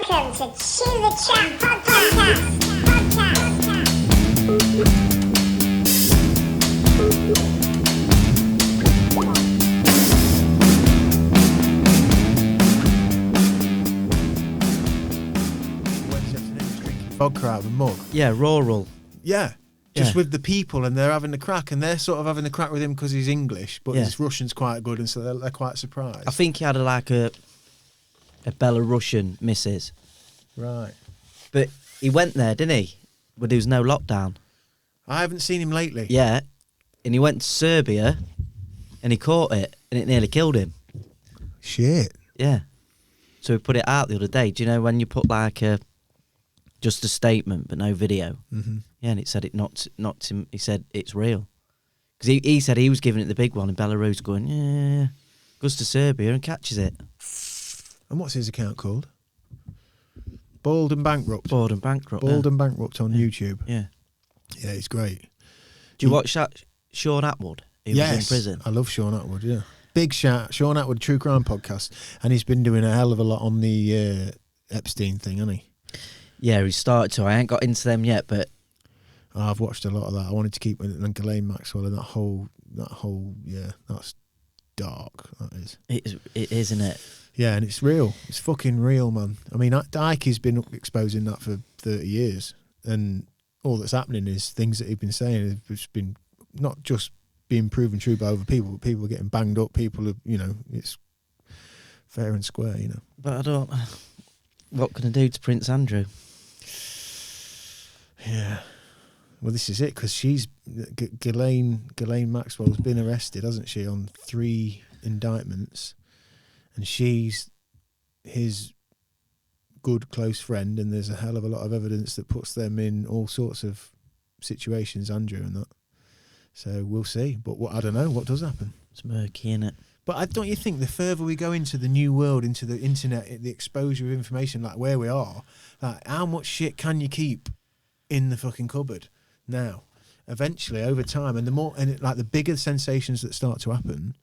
Welcome to Chew the Chat Podcast. Wednesday afternoon, drinking vodka out of a mug. Yeah, rural. Yeah. Just with the people, and they're having the crack, and they're sort of having the crack with him because he's English, but his Russian's quite good, and so they're quite surprised. I think he had a Belarusian missus. Right. But he went there, didn't he? But there was no lockdown. I haven't seen him lately. Yeah. And he went to Serbia, and he caught it, and it nearly killed him. Shit. Yeah. So he put it out the other day. Do you know when you put just a statement but no video? Mm-hmm. Yeah, and it said it knocked him. He said it's real. Because he said he was giving it the big one in Belarus, going, yeah, goes to Serbia and catches it. And what's his account called? Bald and Bankrupt. Bald and Bankrupt. Bald and Bankrupt on YouTube. Yeah. Yeah, it's great. Do you watch that Sean Atwood? He was in prison. I love Sean Atwood, yeah. Big shout, Sean Atwood, True Crime Podcast. And he's been doing a hell of a lot on the Epstein thing, hasn't he? Yeah, he started to. I ain't got into them yet, but I've watched a lot of that. I wanted to keep with it, and Ghislaine Maxwell and that whole, yeah, that's dark, that is. It is, isn't it? Yeah, and it's real. It's fucking real, man. I mean, Ike's been exposing that for 30 years, and all that's happening is things that he's been saying have been not just being proven true by other people, but people are getting banged up. People are, it's fair and square, But I don't. What can I do to Prince Andrew? Yeah. Well, this is it, because she's Ghislaine Maxwell's been arrested, hasn't she, on 3 indictments, and she's his good close friend, and there's a hell of a lot of evidence that puts them in all sorts of situations, Andrew and that. So we'll see. But I don't know what does happen. It's murky, innit? But don't you think the further we go into the new world, into the internet, the exposure of information, like where we are, like how much shit can you keep in the fucking cupboard now? Eventually, over time, and the bigger sensations that start to happen,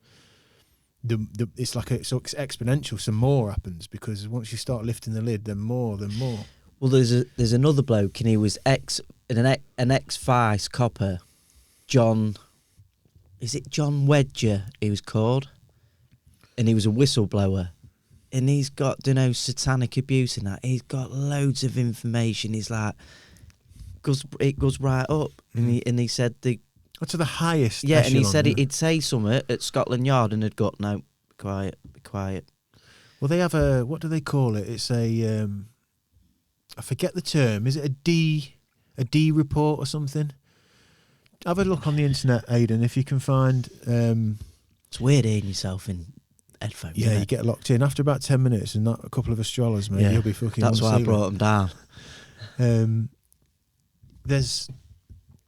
it's exponential. Some more happens, because once you start lifting the lid, then more. Well, there's another bloke, and he was an ex-vice copper, John. Is it John Wedger? He was called, and he was a whistleblower, and he's got satanic abuse in that. He's got loads of information. He's like, it goes right up, and he said to the highest. Yeah, echelon, and he said he'd say something at Scotland Yard, and had got no, be quiet. Well, they have what do they call it? It's a I forget the term. Is it a D report or something? Have a look on the internet, Aidan, if you can find. It's weird hearing yourself in headphones. Yeah, you get locked in after about 10 minutes, and a couple of astrologers, mate. Yeah, you'll be fucking. That's why I brought them down. There's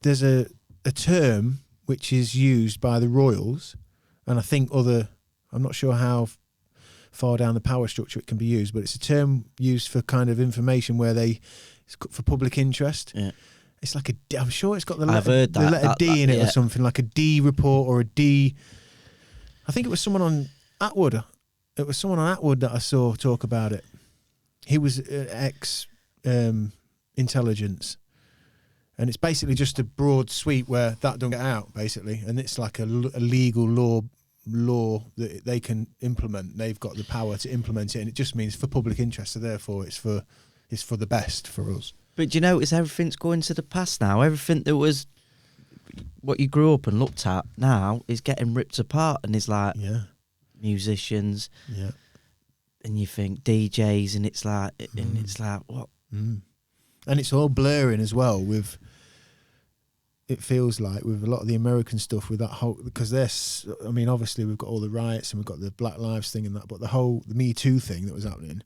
a term which is used by the royals, and I think I'm not sure how far down the power structure it can be used, but it's a term used for kind of information where for public interest. Yeah. It's like I'm sure it's got the letter D in it, or something, like a D report or a D. I think it was someone on Atwood. It was someone on Atwood that I saw talk about it. He was ex-intelligence. And it's basically just a broad sweep where that don't get out, basically. And it's like a legal law that they can implement. They've got the power to implement it, and it just means for public interest. So therefore, it's for the best for us. But do you notice everything's going to the past now? Everything that was what you grew up and looked at now is getting ripped apart, and it's like musicians, and you think DJs, and it's like, what? Mm. And it's all blurring as well with. It feels like with a lot of the American stuff, with that whole, because obviously we've got all the riots and we've got the Black Lives thing and that, but the Me Too thing that was happening,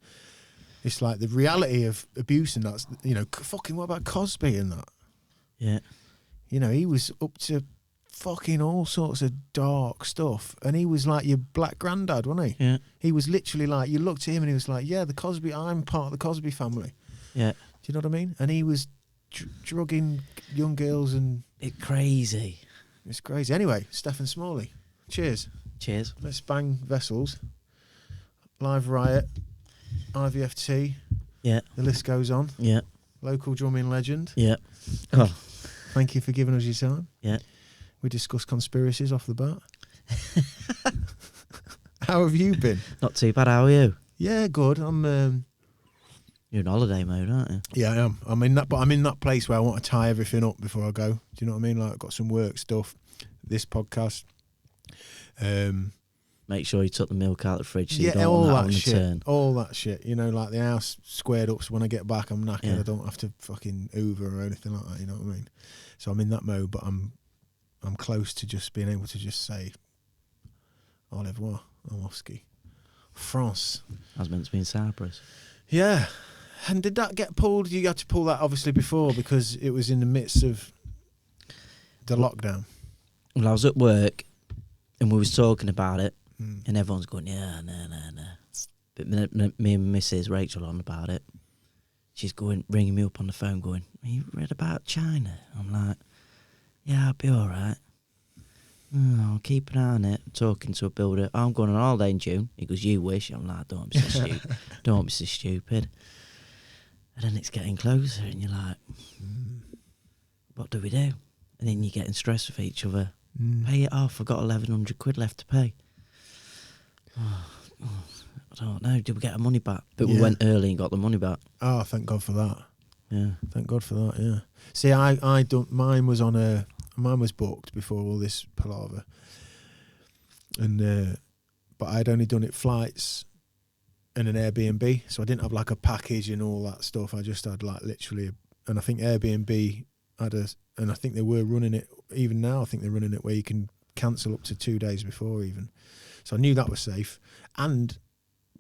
it's like the reality of abuse, and that's, fucking what about Cosby and that? Yeah. He was up to fucking all sorts of dark stuff, and he was like your black granddad, wasn't he? Yeah. He was literally like, you looked at him and he was like, yeah, I'm part of the Cosby family. Yeah. Do you know what I mean? And he was drugging young girls and... It's crazy. It's crazy. Anyway, Stef Smalley. Cheers. Cheers. Let's bang vessels. LiveRiot. IVFT. Yeah. The list goes on. Yeah. Local drumming legend. Yeah. Oh. Thank you for giving us your time. Yeah. We discussed conspiracies off the bat. How have you been? Not too bad. How are you? Yeah, good. I'm. You're in holiday mode, aren't you? Yeah, I am. I'm in that place where I want to tie everything up before I go. Do you know what I mean? Like, I've got some work stuff. This podcast. Make sure you took the milk out of the fridge so you Yeah, don't all want that that on the shit. turn. All that shit. You know, like the house squared up so when I get back I'm knackered. Yeah. I don't have to fucking Uber or anything like that, you know what I mean? So I'm in that mode, but I'm close to just being able to just say au revoir, I'm off ski. France. I was meant to be in Cyprus. Yeah. And did that get pulled? You had to pull that obviously before because it was in the midst of the lockdown. Well, I was at work and we was talking about it and everyone's going, yeah, no. But me and Mrs. Rachel on about it. She's ringing me up on the phone going, have you read about China? I'm like, yeah, I'll be all right. Oh, I'll keep an eye on it. I'm talking to a builder. Oh, I'm going on holiday in June. He goes, you wish. I'm like, don't be so stupid. Don't be so stupid. And then it's getting closer and you're like, what do we do? And then you're getting stressed with each other. Pay it off. I've got 1,100 quid left to pay. I don't know. Did we get our money back? But we went early and got the money back. Oh, thank God for that. Yeah. Thank God for that, yeah. See, I don't, mine was booked before all this palaver. And, but I'd only done it flights and an Airbnb. So I didn't have like a package and all that stuff. I just had like literally, and I think Airbnb had and I think they were running it, even now I think they're running it where you can cancel up to 2 days before even. So I knew that was safe. And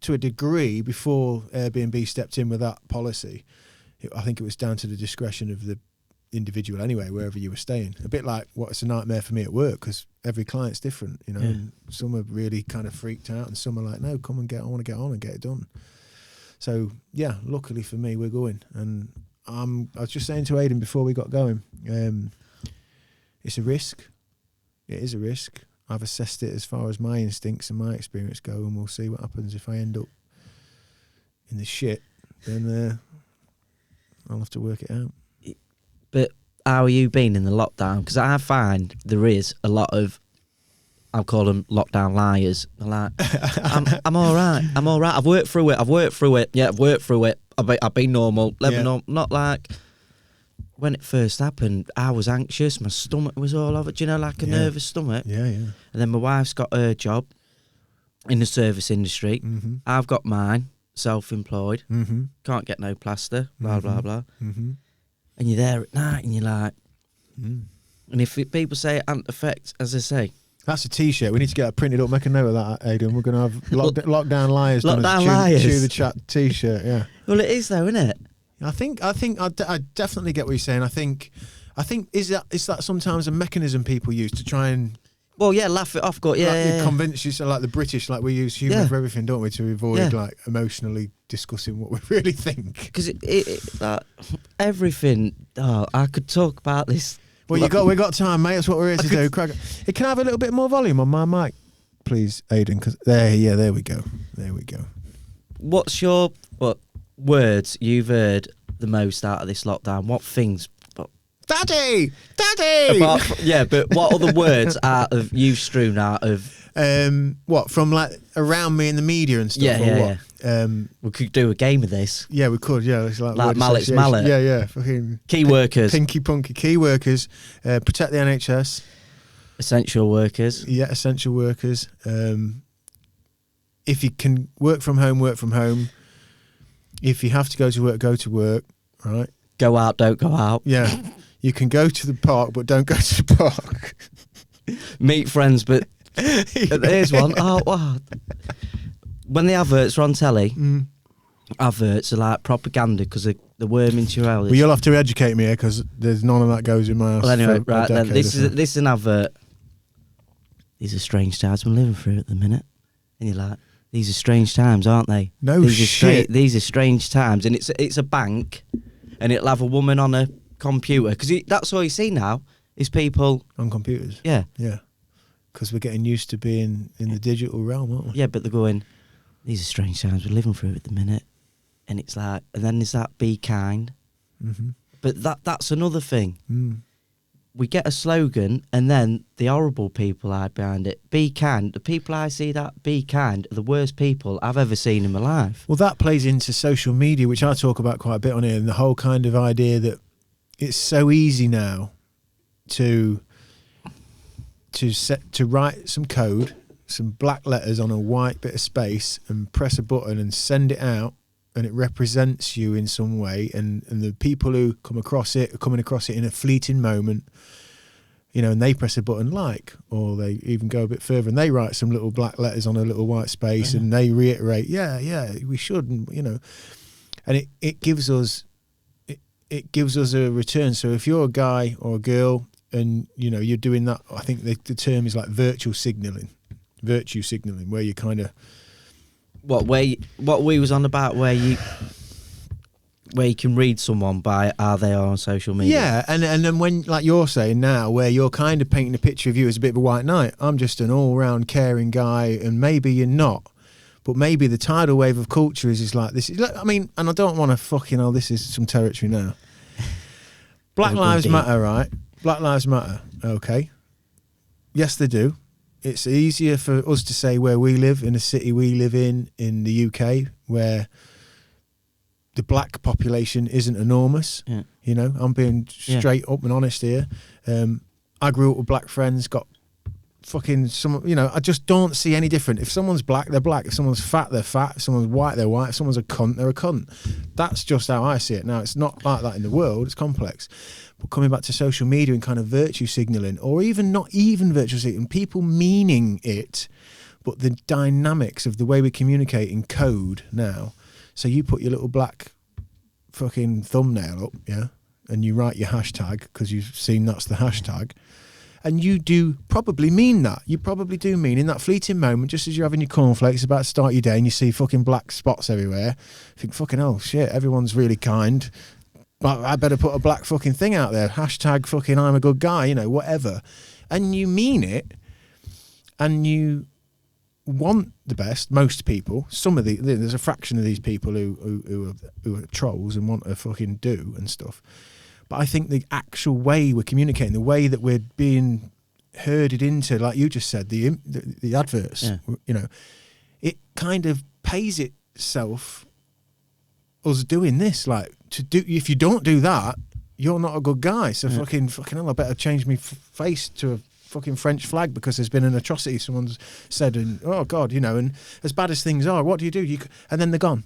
to a degree, before Airbnb stepped in with that policy, I think it was down to the discretion of the individual anyway, wherever you were staying. A bit like what it's a nightmare for me at work because every client's different, you know. Yeah. And some are really kind of freaked out and some are like, no, come and I want to get on and get it done. So, yeah, luckily for me, we're going. And I was just saying to Aidan before we got going, it's a risk. It is a risk. I've assessed it as far as my instincts and my experience go, and we'll see what happens. If I end up in the shit, then I'll have to work it out. But how are you been in the lockdown? Because I find there is a lot of, I'll call them lockdown liars. They're like, I'm all right. I'm all right. I've worked through it. Yeah, I've worked through it. I've been normal. Not like when it first happened, I was anxious. My stomach was all over. Do you know, like a nervous stomach? Yeah. And then my wife's got her job in the service industry. Mm-hmm. I've got mine, self-employed. Mm-hmm. Can't get no plaster, blah, blah, blah. Mm-hmm. And you're there at night and you're like, and if people say it ain't affect, as I say, that's a T-shirt. We need to get that printed up. Make a note of that, Aidan. We're going to have lockdown liars. Lockdown liars. Chew the chat T-shirt. Yeah. Well, it is though, isn't it? I definitely get what you're saying. I think is that sometimes a mechanism people use to try and Well, yeah, laugh it off. convince you. So like the British, like we use humour for everything, don't we, to avoid like emotionally discussing what we really think. Because everything. Oh, I could talk about this. Well, we got time, mate. That's what we're here to do. Craig, can I have a little bit more volume on my mic, please, Aidan? Because there we go. What's your words you've heard the most out of this lockdown? What things? Daddy. But what other words out of you strewn out of? What from like around me in the media and stuff? Yeah. We could do a game of this. Yeah, we could. Yeah, it's like Mallet's mallet. Yeah. Fucking key workers, pinky punky key workers. Protect the NHS. Essential workers. Yeah, essential workers. If you can work from home. If you have to go to work. Right. Go out, don't go out. Yeah. You can go to the park, but don't go to the park. Meet friends, but here's one. Oh, wow. When the adverts are on telly, adverts are like propaganda because they're worming you out. Well, you'll have to educate me here because there's none of that goes in my house. Well, anyway, right then, this is an advert. These are strange times we're living through at the minute, and you're like, these are strange times, aren't they? No shit. These are strange times, and it's a bank, and it'll have a woman on a computer because that's all you see now is people on computers. Yeah. Because we're getting used to being in the digital realm, aren't we? Yeah, but they're going, these are strange times we're living through at the minute. and it's like, and then there's that be kind. Mm-hmm. But that's another thing. Mm. We get a slogan, and then the horrible people hide behind it. Be kind. The people I see that be kind are the worst people I've ever seen in my life. Well, that plays into social media, which I talk about quite a bit on here, and the whole kind of idea that it's so easy now to write some code, some black letters on a white bit of space, and press a button and send it out, and it represents you in some way, and the people who come across it are coming across it in a fleeting moment, you know, and they press a button like, or they even go a bit further and they write some little black letters on a little white space, and they reiterate, yeah, we should, and, you know, and it gives us a return. So if you're a guy or a girl and, you know, you're doing that, I think the term is like virtue signaling, where you kind of, what we was on about, where you can read someone by how they are on social media. Yeah, and then when, like you're saying now, where you're kind of painting a picture of you as a bit of a white knight, I'm just an all-round caring guy, and maybe you're not, but maybe the tidal wave of culture is like this. I mean, and I don't want to fucking, this is some territory now. Black Lives Matter, right? Black Lives Matter, okay. Yes, they do. It's easier for us to say where we live, in the city we live in the UK, where the black population isn't enormous. Yeah. You know, I'm being straight up and honest here. I grew up with black friends, got fucking some, you know, I just don't see any different. If someone's black, they're black. If someone's fat, they're fat. If someone's white, they're white. If someone's a cunt, they're a cunt. That's just how I see it. Now, it's not like that in the world. It's complex. But coming back to social media and kind of virtue signaling, or even not even virtue signaling, people meaning it, but the dynamics of the way we communicate in code now. So you put your little black fucking thumbnail up, yeah, and you write your hashtag because you've seen that's the hashtag. And you do probably mean that. You probably do mean in that fleeting moment, just as you're having your cornflakes, about to start your day, and you see fucking black spots everywhere. You think, fucking hell, shit, everyone's really kind. But I better put a black fucking thing out there. Hashtag fucking I'm a good guy, you know, whatever. And you mean it, and you want the best. Most people, there's a fraction of these people who are trolls and want to fucking do and stuff. But I think the actual way we're communicating, the way that we're being herded into, like you just said, the adverts, you know, it kind of pays itself, us doing this, like, to do. If you don't do that, you're not a good guy. So fucking hell, I better change my face to a fucking French flag because there's been an atrocity someone's said, and oh God, you know, and as bad as things are, what do? And then they're gone.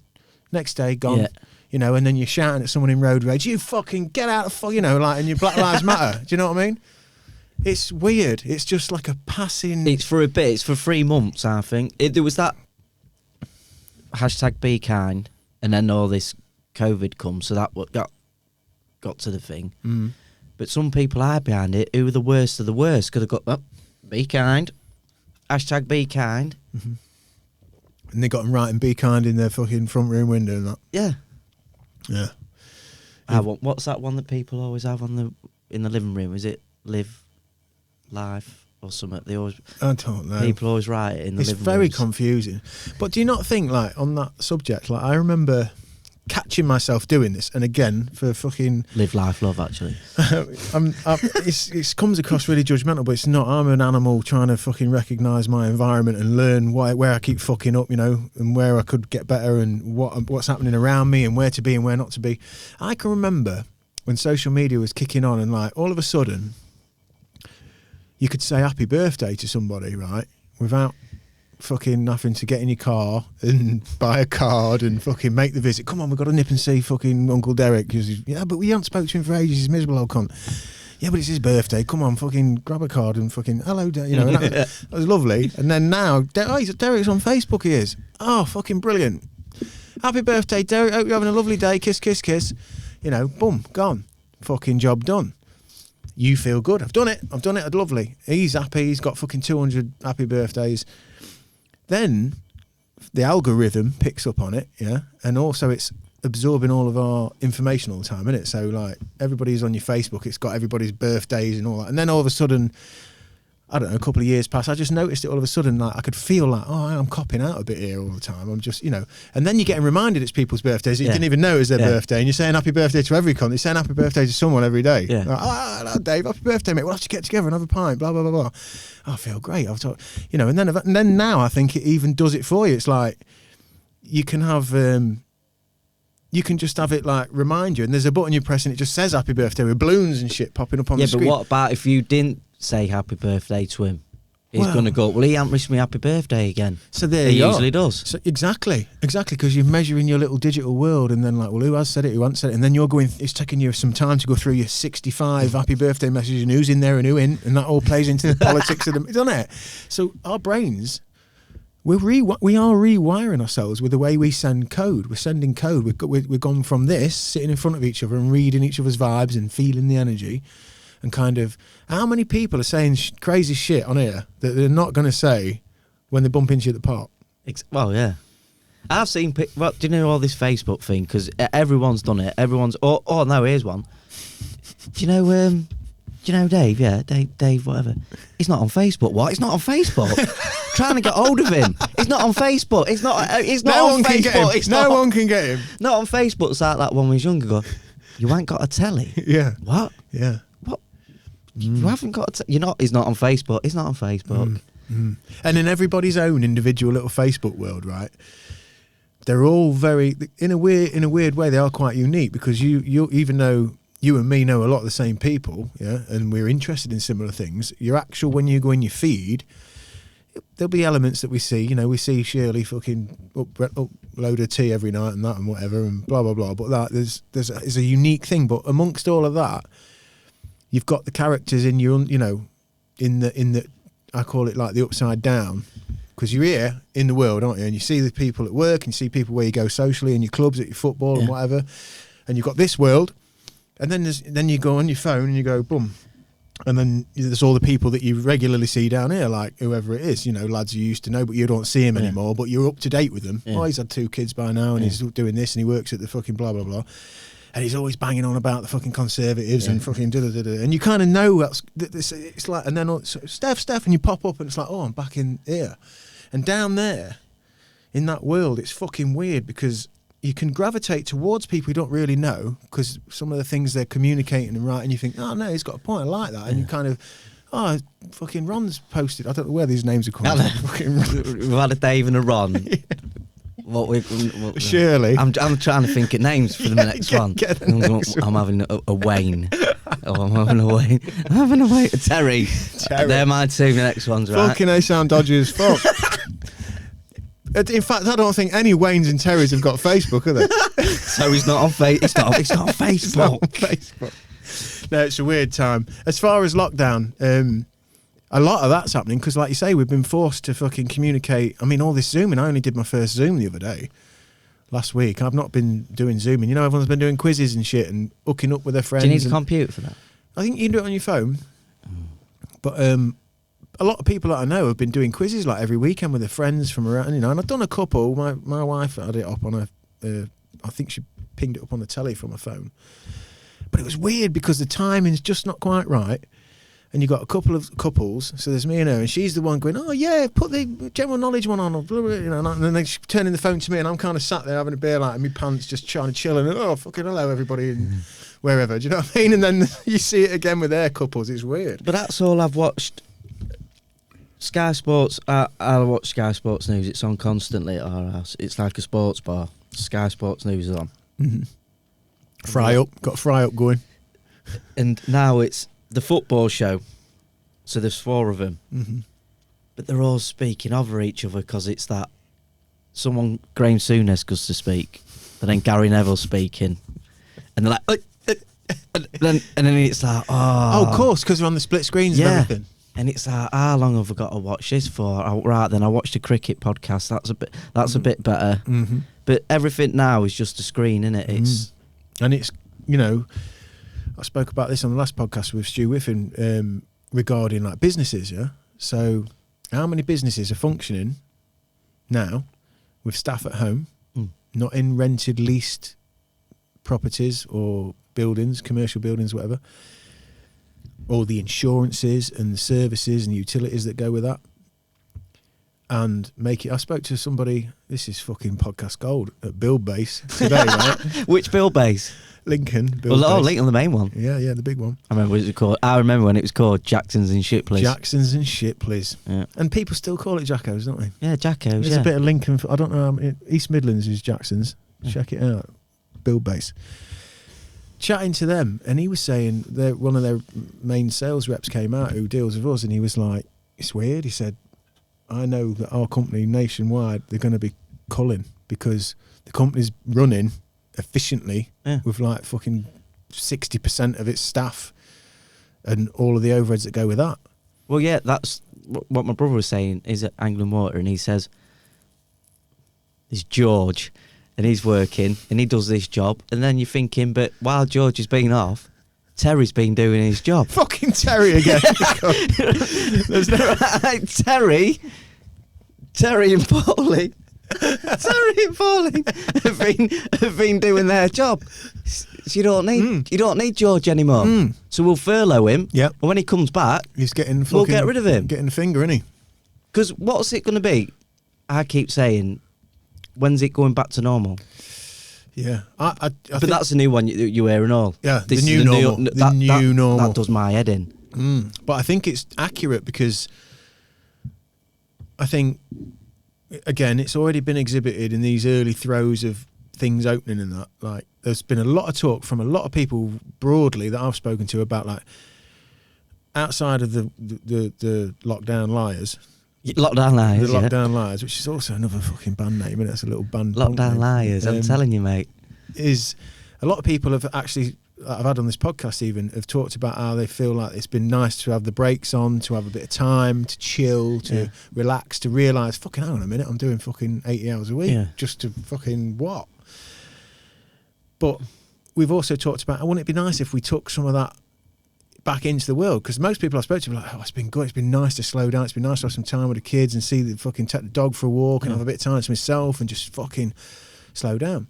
Next day, gone. Yeah. You know, and then you're shouting at someone in road rage, you fucking get out of, you know, like, and your Black Lives Matter. Do you know what I mean? It's weird. It's just like a passing. It's for a bit. It's for 3 months, I think. There was that hashtag be kind, and then all this COVID comes, so that got to the thing. Mm. But some people hide behind it who are the worst of the worst. Could have got, be kind. Hashtag be kind. Mm-hmm. And they got them writing be kind in their fucking front room window and that. Yeah. Yeah. What's that one that people always have in the living room? Is it live life or something? I don't know. People always write it in the living room. It's very confusing. But do you not think, like, on that subject, like, I remember catching myself doing this, and again, for fucking live life love, actually. It comes across really judgmental, but it's not. I'm an animal trying to fucking recognise my environment and learn where I keep fucking up, you know, and where I could get better, and what's happening around me, and where to be and where not to be. I can remember when social media was kicking on, and like all of a sudden you could say happy birthday to somebody, right, without fucking having to get in your car and buy a card and fucking make the visit. Come on, we've got to nip and see fucking Uncle Derek. But we haven't spoke to him for ages. He's a miserable old cunt. Yeah, but it's his birthday. Come on, fucking grab a card and fucking hello, you know. And that was lovely. And then now, Derek's on Facebook. He is. Oh, fucking brilliant! Happy birthday, Derek. Hope you're having a lovely day. Kiss, kiss, kiss. You know, boom, gone. Fucking job done. You feel good. I've done it. Lovely. He's happy. He's got fucking 200 happy birthdays. Then the algorithm picks up on it, yeah, and also it's absorbing all of our information all the time, isn't it? So like everybody's on your Facebook, it's got everybody's birthdays and all that, and then all of a sudden I don't know, a couple of years past, I just noticed it all of a sudden. Like I could feel like, oh, I'm copping out a bit here all the time. I'm just, and then you're getting reminded it's people's birthdays. You didn't even know it was their birthday, and you're saying happy birthday to every con. You're saying happy birthday to someone every day. Yeah. Like, hello, Dave, happy birthday, mate. We'll have to get together and have a pint. Blah blah blah blah. I feel great. I've talked, and then now I think it even does it for you. It's like you can have. You can just have it like remind you, and there's a button you press and it just says happy birthday with balloons and shit popping up on the screen. Yeah, but what about if you didn't say happy birthday to him? He's going to go, well, he hasn't wished me happy birthday again. So there he you usually are. does. So exactly, because you're measuring your little digital world, and then like, well, who has said it, who hasn't said it, and then you're going. It's taking you some time to go through your 65 happy birthday messages and who's in there and who in, and that all plays into the politics of them, doesn't it? So our brains. We are rewiring ourselves with the way we send code. We're sending code. We've gone from this, sitting in front of each other and reading each other's vibes and feeling the energy, and kind of how many people are saying crazy shit on here that they're not going to say when they bump into you at the park? Well, yeah. I've seen. Well, do you know all this Facebook thing? Because everyone's done it. Everyone's. Oh no, here's one. Do you know Dave? Yeah, Dave, whatever. He's not on Facebook. What? He's not on Facebook. Trying to get hold of him. He's not on Facebook. He's not on Facebook. No one can get him. Not on Facebook. It's like that when we was younger. Go, you ain't got a telly. Yeah. What? Yeah. What? You haven't got a He's not on Facebook. He's not on Facebook. And in everybody's own individual little Facebook world, right? They're all very in a weird way. They are quite unique because you even though you and me know a lot of the same people, yeah, and we're interested in similar things. Your actual, when you go in your feed, there'll be elements that we see. We see Shirley fucking upload a tea every night and that and whatever and blah blah blah. But that there's a unique thing. But amongst all of that, you've got the characters in your, in the I call it like the upside down, because you're here in the world, aren't you? And you see the people at work and you see people where you go socially in your clubs, at your football and whatever. And you've got this world. And then you go on your phone and you go, boom. And then there's all the people that you regularly see down here, like whoever it is, lads you used to know, but you don't see him anymore, but you're up to date with them. Yeah. Oh, he's had 2 kids by now and he's doing this and he works at the fucking blah, blah, blah. And he's always banging on about the fucking Conservatives and fucking da-da-da-da. And you kind of know it's like, and then Steph, and you pop up and it's like, oh, I'm back in here. And down there, in that world, it's fucking weird because you can gravitate towards people you don't really know because some of the things they're communicating and writing, you think, oh no, he's got a point, I like that. And you kind of, oh, fucking Ron's posted, I don't know where these names are coming from. We've had a Dave and a Ron. Surely. I'm trying to think of names for the next one. I'm having a Wayne. I'm having a Wayne. I'm having a Wayne. Terry. They're my 2 next ones, right? Fucking they sound dodgy as fuck. In fact, I don't think any Waynes and Terrys have got Facebook, are they? So he's not on Facebook. It's not on Facebook. It's not on Facebook. No, it's a weird time. As far as lockdown, a lot of that's happening because, like you say, we've been forced to fucking communicate. I mean, all this Zooming. I only did my first Zoom the other day, last week. I've not been doing Zooming. Everyone's been doing quizzes and shit and hooking up with their friends. Do you need a computer for that? I think you can do it on your phone. But a lot of people that I know have been doing quizzes like every weekend with their friends from around, and I've done a couple. My wife had it up on I think she pinged it up on the telly from her phone. But it was weird because the timing's just not quite right. And you've got a couple of couples, so there's me and her, and she's the one going, oh yeah, put the general knowledge one on, and then they're turning the phone to me, and I'm kind of sat there having a beer, like in my pants, just trying to chill, and oh, fucking hello everybody, and wherever, do you know what I mean? And then you see it again with their couples, it's weird. But that's all I've watched. Sky Sports, I watch Sky Sports News, it's on constantly at our house. It's like a sports bar. Sky Sports News is on. Got a fry up going. And now it's the football show, so there's 4 of them, but they're all speaking over each other because it's that Graham Souness goes to speak, but then Gary Neville's speaking, and they're like, and then it's like, oh, of course, because we're on the split screens and everything. And it's like, how long have I got to watch this for? Right, then I watched a cricket podcast. That's a bit better. But everything now is just a screen, isn't it? It's I spoke about this on the last podcast with Stu Whiffen regarding like businesses, yeah? So how many businesses are functioning now with staff at home, not in rented, leased properties or buildings, commercial buildings, whatever, all the insurances and the services and the utilities that go with that, and make it. I spoke to somebody. This is fucking podcast gold at Build Base today, right? Which Bill base? Lincoln. Build Well, Base. Lincoln, the main one. Yeah, the big one. I remember what it was called. I remember when it was called Jackson's and Shipley's. Jackson's and Shipley's. Yeah. And people still call it Jacko's, don't they? Yeah, Jacko's. There's Yeah. a bit of Lincoln. I don't know. East Midlands is Jackson's. Yeah. Check it out. Build Base. Chatting to them, and he was saying that one of their main sales reps came out who deals with us, and he was like, "It's weird." He said, "I know that our company nationwide, they're going to be culling because the company's running efficiently with like fucking 60% of its staff and all of the overheads that go with that." Well, yeah, that's what my brother was saying. Is at Anglian Water, and he says, "There's George, and he's working, and he does this job." And then you're thinking, but while George has been off, Terry's been doing his job. Fucking Terry again. There's no... Right, Terry and Paulie. Terry and Paulie have been doing their job. So you don't need George anymore. So we'll furlough him. Yep. And when he comes back, He's getting fucking... we'll get rid of him. Getting the finger, isn't he? Because what's it going to be? I keep saying, when's it going back to normal? Yeah. I But think that's a new one you hear and all. Yeah, This the is new normal. The new normal. That does my head in. But I think it's accurate because I think, again, it's already been exhibited in these early throes of things opening and that. Like, there's been a lot of talk from a lot of people broadly that I've spoken to about, like, outside of the lockdown liars. Lockdown Liars. The Lockdown Liars, which is also another fucking band name, and it's a little band. Lockdown name. Liars. I'm telling you, mate. Is a lot of people have actually, I've had on this podcast even, have talked about how they feel like it's been nice to have the brakes on, to have a bit of time, to chill, to relax, to realise, fucking hang on a minute, I'm doing fucking 80 hours a week just to fucking what? But we've also talked about, wouldn't it be nice if we took some of that back into the world? Because most people I spoke to were like, oh, it's been good, it's been nice to slow down, it's been nice to have some time with the kids and see the fucking, take the dog for a walk and have a bit of time to myself and just fucking slow down.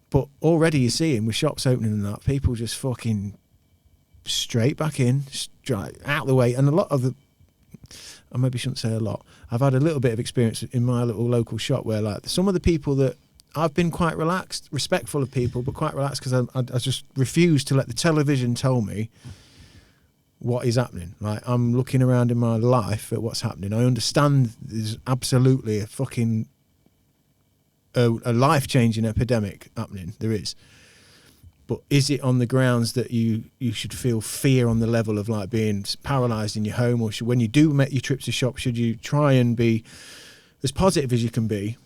But already you're seeing with shops opening and that, people just fucking straight back in, straight out the way. And a lot of the, I maybe shouldn't say a lot, I've had a little bit of experience in my little local shop where, like, some of the people that I've been quite relaxed, respectful of people, but quite relaxed because I just refuse to let the television tell me what is happening. Like, I'm looking around in my life at what's happening. I understand there's absolutely a fucking a life-changing epidemic happening. There is. But is it on the grounds that you should feel fear on the level of, like, being paralysed in your home, or when you do make your trips to shop, should you try and be as positive as you can be?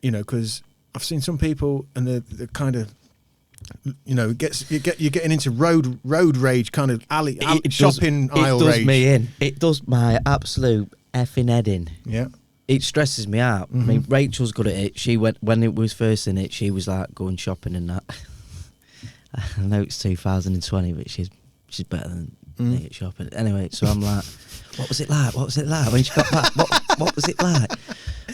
You know, because I've seen some people and they're kind of, you know, you're getting into road rage, kind of shopping aisle rage. It does me in. It does my absolute effing head in. Yeah. It stresses me out. I mean, Rachel's good at it. She went, when it was first in it, she was like going shopping and that. I know it's 2020, but she's better than me at shopping. Anyway, so I'm like, what was it like? What was it like when she got back? What was it like?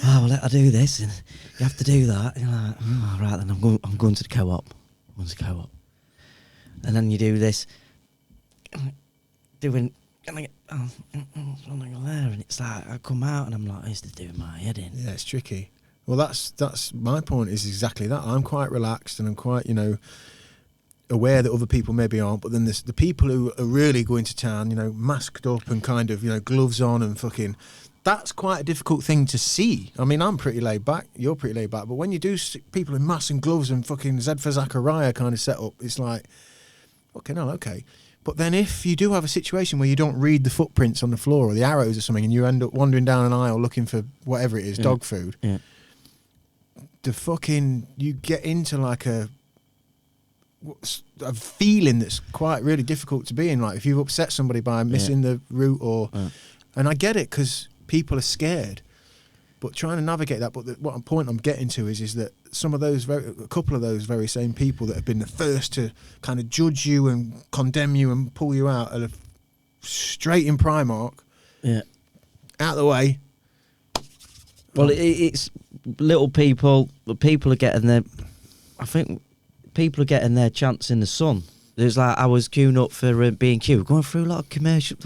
Oh, well, let her do this, and you have to do that. And you're like, oh, right, then I'm going to the co-op. I'm going to the co-op. And then you do this, doing, and I get, there, and it's like, I come out and I'm like, this is doing my head in. Yeah, it's tricky. Well, that's my point, is exactly that. I'm quite relaxed and I'm quite, you know, aware that other people maybe aren't, but then there's the people who are really going to town, you know, masked up and kind of, you know, gloves on and fucking, that's quite a difficult thing to see. I mean, I'm pretty laid back, you're pretty laid back, but when you do see people in masks and gloves and fucking Z for Zachariah kind of setup, it's like, okay, no, okay. But then if you do have a situation where you don't read the footprints on the floor or the arrows or something, and you end up wandering down an aisle looking for whatever it is, dog food, the fucking, you get into like a feeling that's quite really difficult to be in. Like, if you've upset somebody by missing the route, or and I get it because people are scared, but trying to navigate that. But what point I'm getting to is that some of those, a couple of those very same people that have been the first to kind of judge you and condemn you and pull you out are straight in Primark, out of the way. Well, it's little people. People are getting their, I think, people are getting their chance in the sun There's like I was queuing up for B&Q, going through a lot of commercial.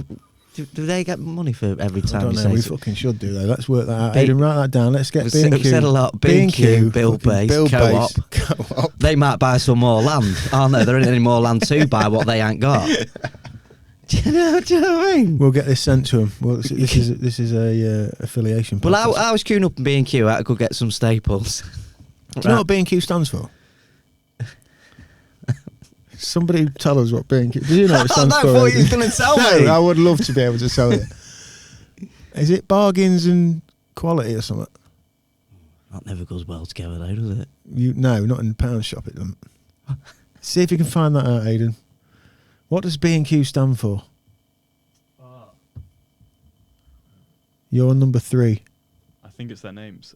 Do they get money for every time? I don't you know. say We so? fucking should do that. Let's work that out. Aiden, write that down. Let's get B&Q. We said a lot. B&Q, Bill Base, Co-op. Co-op. They might buy some more land. Oh no, there ain't any more land to buy what they ain't got. Do you know what I mean? We'll get this sent to them. Well, this is a affiliation. Well, podcast. I was queuing up in B&Q. I could get some staples. Do you know what B&Q stands for? Somebody tell us what B&Q. Do you know what it stands for? I thought you was going to tell me. I would love to be able to tell you. Is it bargains and quality or something? That never goes well together, though, does it? No, not in the pound shop. It doesn't. See if you can find that out, Aiden. What does B&Q stand for? You're number 3. I think it's their names.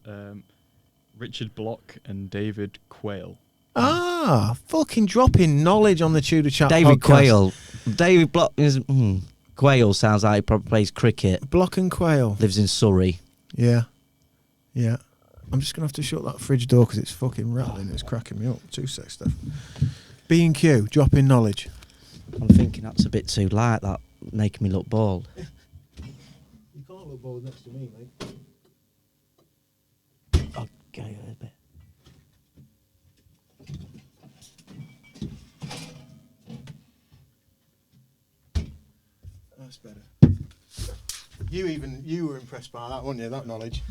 Richard Block and David Quayle. Fucking dropping knowledge on the Tudor Chat David podcast. Quayle. David Block is... Quayle sounds like he probably plays cricket. Block and Quayle. Lives in Surrey. Yeah. Yeah. I'm just going to have to shut that fridge door because it's fucking rattling. It's cracking me up. 2 secs stuff. B&Q, dropping knowledge. I'm thinking that's a bit too light, that making me look bald. You can't look bald next to me, mate. Okay, a bit. That's better. You were impressed by that, weren't you? That knowledge.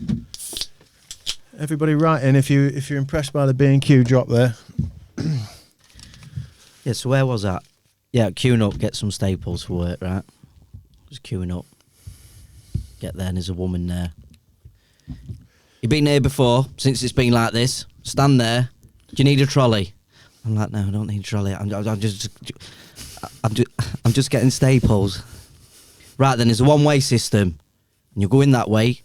Everybody writing if you're impressed by the B&Q drop there. Yeah, so where was that? Yeah, queuing up, get some staples for work, right? Just queuing up. Get there and there's a woman there. You've been here before, since it's been like this. Stand there. Do you need a trolley? I'm like, no, I don't need a trolley. I'm just getting staples. Right, then there's a one-way system. And you go in that way.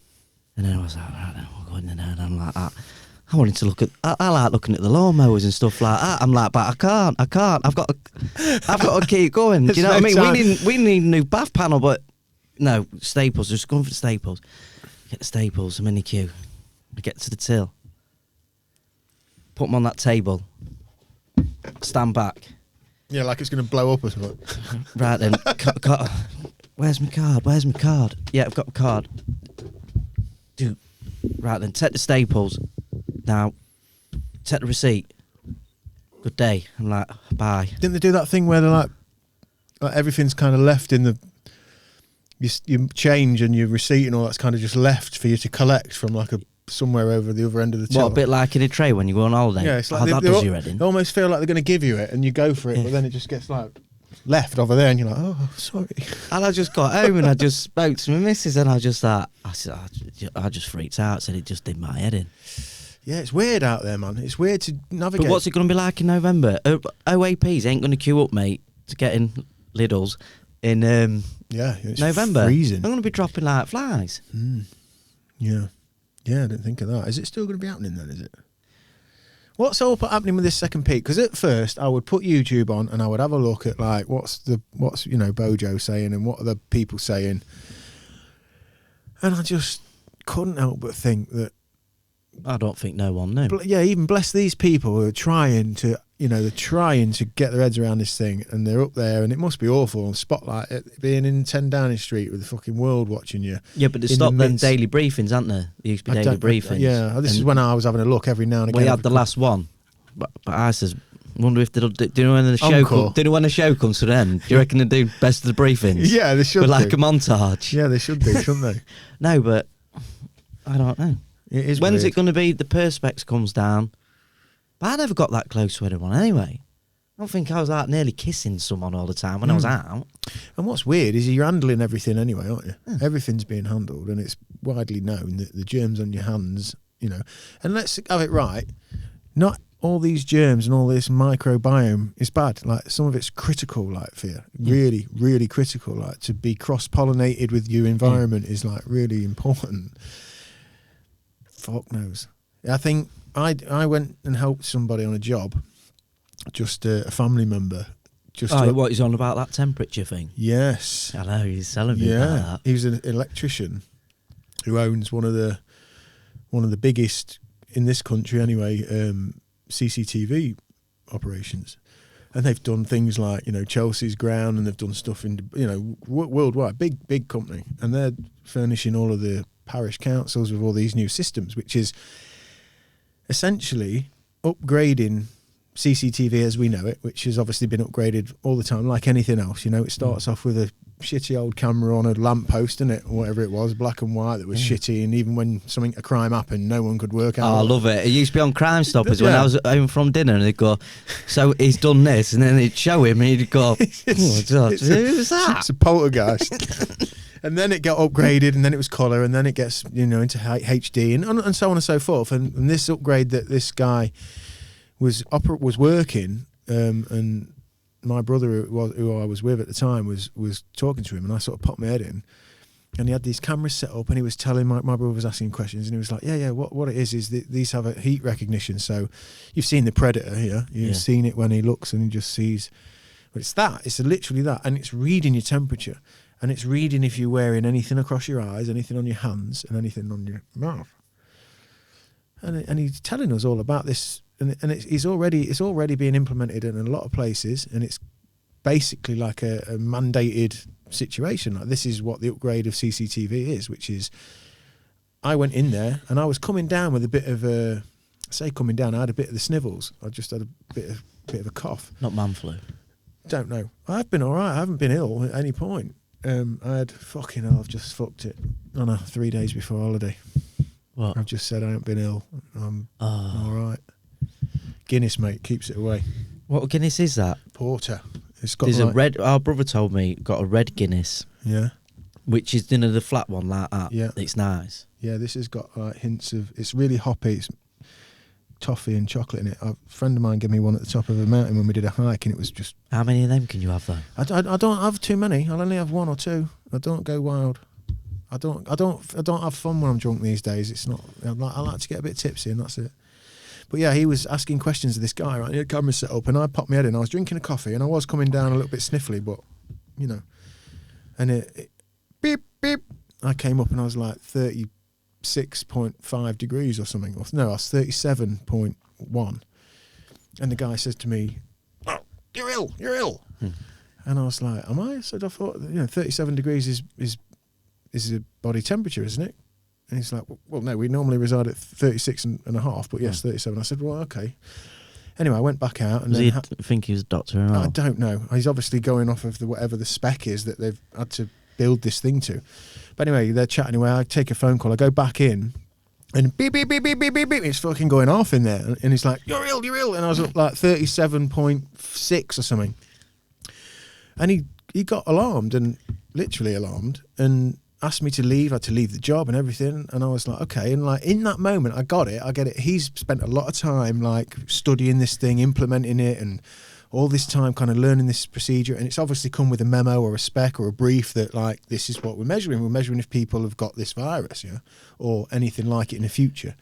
And then I was like, right, then we'll go in there. And I'm like, I wanted to look at. I like looking at the lawnmowers and stuff like that. I'm like, but I can't. I've got to keep going. Do you know what I mean? We need a new bath panel, but no staples. Just going for the staples. Get the staples. I'm in the queue. I get to the till. Put them on that table. Stand back. Yeah, like it's going to blow up or something. Right then. Where's my card? Where's my card? Yeah, I've got my card. Dude. Right then. Take the staples. Now, take the receipt. Good day. I'm like, bye. Didn't they do that thing where they're like everything's kind of left in the your change and your receipt and all that's kind of just left for you to collect from like somewhere over the other end of the till? What, a bit like in a tray when you go on holiday? Yeah, it's like that does your head in. They almost feel like they're going to give you it and you go for it, Yeah. but then it just gets like left over there and you're like, oh, sorry. And I just got home and I just spoke to my missus and I just like, I just freaked out, said it just did my head in. Yeah, it's weird out there, man. It's weird to navigate. But what's it going to be like in November? OAPs ain't going to queue up, mate, to get in Lidl's in it's November. freezing. I'm going to be dropping like flies. Yeah. Yeah, I didn't think of that. Is it still going to be happening then, is it? What's all happening with this second peak? Because at first I would put YouTube on and I would have a look at like what's Bojo saying and what are the people saying, and I just couldn't help but think that I don't think no one knew. even bless these people who are trying to get their heads around this thing, and they're up there, and it must be awful on Spotlight being in 10 Downing Street with the fucking world watching you. Yeah, but they stopped them daily briefings, aren't there? There used to be daily briefings. This is when I was having a look every now and again. We had the last one, but I says, wonder if they'll do you know when the show Encore. do you know when the show comes to an end? Do you reckon they do best of the briefings? Yeah, they should with do. like a montage. Yeah, they should do, shouldn't they? No, but I don't know. It is When's weird. it going to be? The perspex comes down. But I never got that close to anyone anyway. I don't think I was out nearly kissing someone all the time when I was out. And what's weird is you're handling everything anyway, aren't you? Everything's being handled, and it's widely known that the germs on your hands, and let's have it right, not all these germs and all this microbiome is bad. Like some of it's critical, like for you, really, really critical. Like to be cross-pollinated with your environment is like really important. Fuck knows. I think I went and helped somebody on a job, just a family member. What he's on about that temperature thing? Yes. I know, he's telling me about that. He was an electrician who owns one of the biggest in this country anyway, CCTV operations. And they've done things like, Chelsea's ground, and they've done stuff in, worldwide, big company. And they're furnishing all of the parish councils with all these new systems, which is essentially upgrading CCTV as we know it, which has obviously been upgraded all the time, like anything else. It starts off with a shitty old camera on a lamppost, isn't it, or whatever it was, black and white, that was shitty, and even when a crime happened, no one could work out. I love it. It used to be on Crime Stoppers when I was home from dinner, and they'd go, so he's done this, and then they'd show him, and he'd go, oh God, who was that? It's a poltergeist. And then it got upgraded, and then it was colour, and then it gets into HD, and so on and so forth. And this upgrade that this guy was working, and my brother, who I was with at the time, was talking to him, and I sort of popped my head in, and he had these cameras set up, and he was telling my brother was asking questions, and he was like, what it is these have a heat recognition. So you've seen the Predator here, you've seen it when he looks and he just sees, but it's literally that, and it's reading your temperature, and it's reading if you're wearing anything across your eyes, anything on your hands, and anything on your mouth. And he's telling us all about this. And it's already being implemented in a lot of places, and it's basically like a mandated situation. Like, this is what the upgrade of CCTV is, which is, I went in there and I was coming down with a bit of I had a bit of the snivels. I just had a bit of a cough. Not man flu. Don't know. I've been all right. I haven't been ill at any point. I've just fucked it on 3 days before holiday. What? I've just said I haven't been ill. I'm all right. Guinness, mate, keeps it away. What Guinness is that? Porter. It's got There's a red. Our brother told me got a red Guinness. Yeah. Which is the flat one like that. Yeah. It's nice. Yeah, this has got hints of. It's really hoppy. It's toffee and chocolate in it. A friend of mine gave me one at the top of a mountain when we did a hike, and it was just. How many of them can you have though? I don't have too many. I'll only have one or two. I don't go wild. I don't have fun when I'm drunk these days. It's not. I like to get a bit tipsy, and that's it. But yeah, he was asking questions of this guy, right? He had cameras set up, and I popped my head in. I was drinking a coffee, and I was coming down a little bit sniffly, but, and it beep, beep. I came up, and I was like 36.5 degrees or something. No, I was 37.1. And the guy says to me, "Oh, you're ill. And I was like, am I? So I thought, 37 degrees is a body temperature, isn't it? And he's like, well, no, we normally reside at 36 and a half, but yes, 37. I said, well, okay. Anyway, I went back out. And Does he think he was a doctor or not? I don't know. He's obviously going off of whatever the spec is that they've had to build this thing to. But anyway, they're chatting away. I take a phone call. I go back in, and beep, beep, beep, beep, beep, beep, beep. It's fucking going off in there. And he's like, you're ill. And I was at like 37.6 or something. And he got alarmed, and literally alarmed, and asked me to leave. I had to leave the job and everything, and I was like, okay. And like in that moment, I get it. He's spent a lot of time like studying this thing, implementing it, and all this time kind of learning this procedure. And it's obviously come with a memo or a spec or a brief that like, this is what we're measuring. We're measuring if people have got this virus, or anything like it in the future.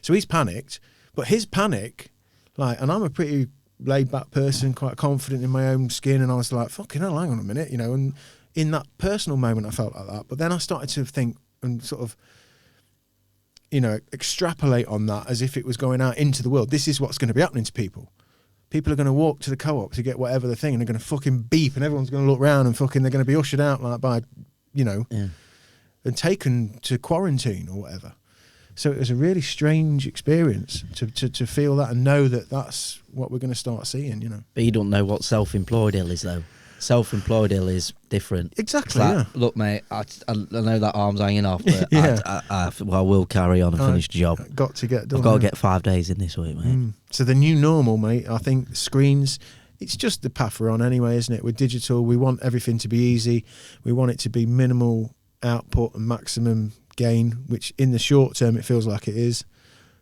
So he's panicked, but his panic, like, and I'm a pretty laid back person, quite confident in my own skin, and I was like, fucking hell, hang on a minute, and in that personal moment I felt like that. But then I started to think and sort of, extrapolate on that as if it was going out into the world. This is what's going to be happening to people. People are going to walk to the co-op to get whatever the thing, and they're going to fucking beep, and everyone's going to look round, and fucking they're going to be ushered out like by, and taken to quarantine or whatever. So it was a really strange experience to feel that and know that that's what we're going to start seeing, But you don't know what self-employed ill is, though. Self-employed ill is different. Exactly, like, yeah. Look, mate, I know that arm's hanging off, but Yeah. I will carry on and finish the job. Got to get done. I've got to get 5 days in this week, mate. So the new normal, mate, I think screens, it's just the path we're on anyway, isn't it? We're digital. We want everything to be easy. We want it to be minimal output and maximum gain, which in the short term it feels like it is.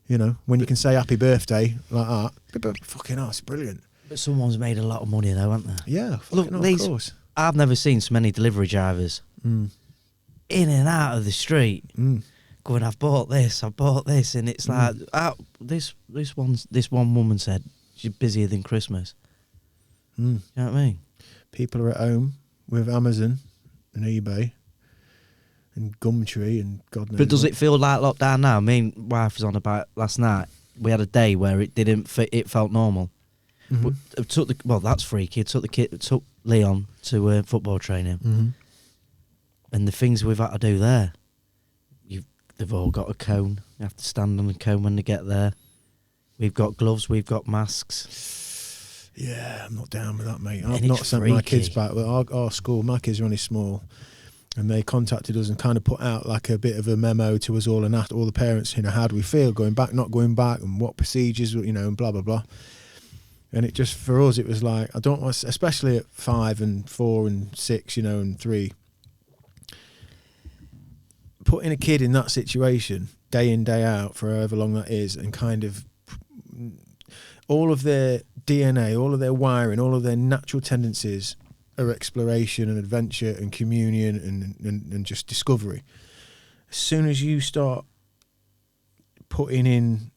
When you can say happy birthday like that, fucking hell, it's brilliant. But someone's made a lot of money, though, haven't they? Yeah, look, of course. I've never seen so many delivery drivers in and out of the street going, I've bought this, and it's like, this one woman said she's busier than Christmas. You know what I mean? People are at home with Amazon and eBay and Gumtree and God knows. But does what. it feel like lockdown now? Me and wife was on about last night. We had a day where it didn't fit, it felt normal. Mhm. But that's freaky. Took Leon to football training, Mhm. and the things we've had to do there. They've all got a cone. You have to stand on the cone when they get there. We've got gloves. We've got masks. Yeah, I'm not down with that, mate. And I've it's not sent my freaky. kids back. Well, our school, my kids are only small, and they contacted us and kind of put out like a bit of a memo to us all and asked all the parents, how do we feel going back, not going back, and what procedures, and blah blah blah. And it just, for us, it was like, I don't want, especially at 5 and 4 and 6, and 3. Putting a kid in that situation day in, day out for however long that is, and kind of all of their DNA, all of their wiring, all of their natural tendencies are exploration and adventure and communion and just discovery. As soon as you start putting in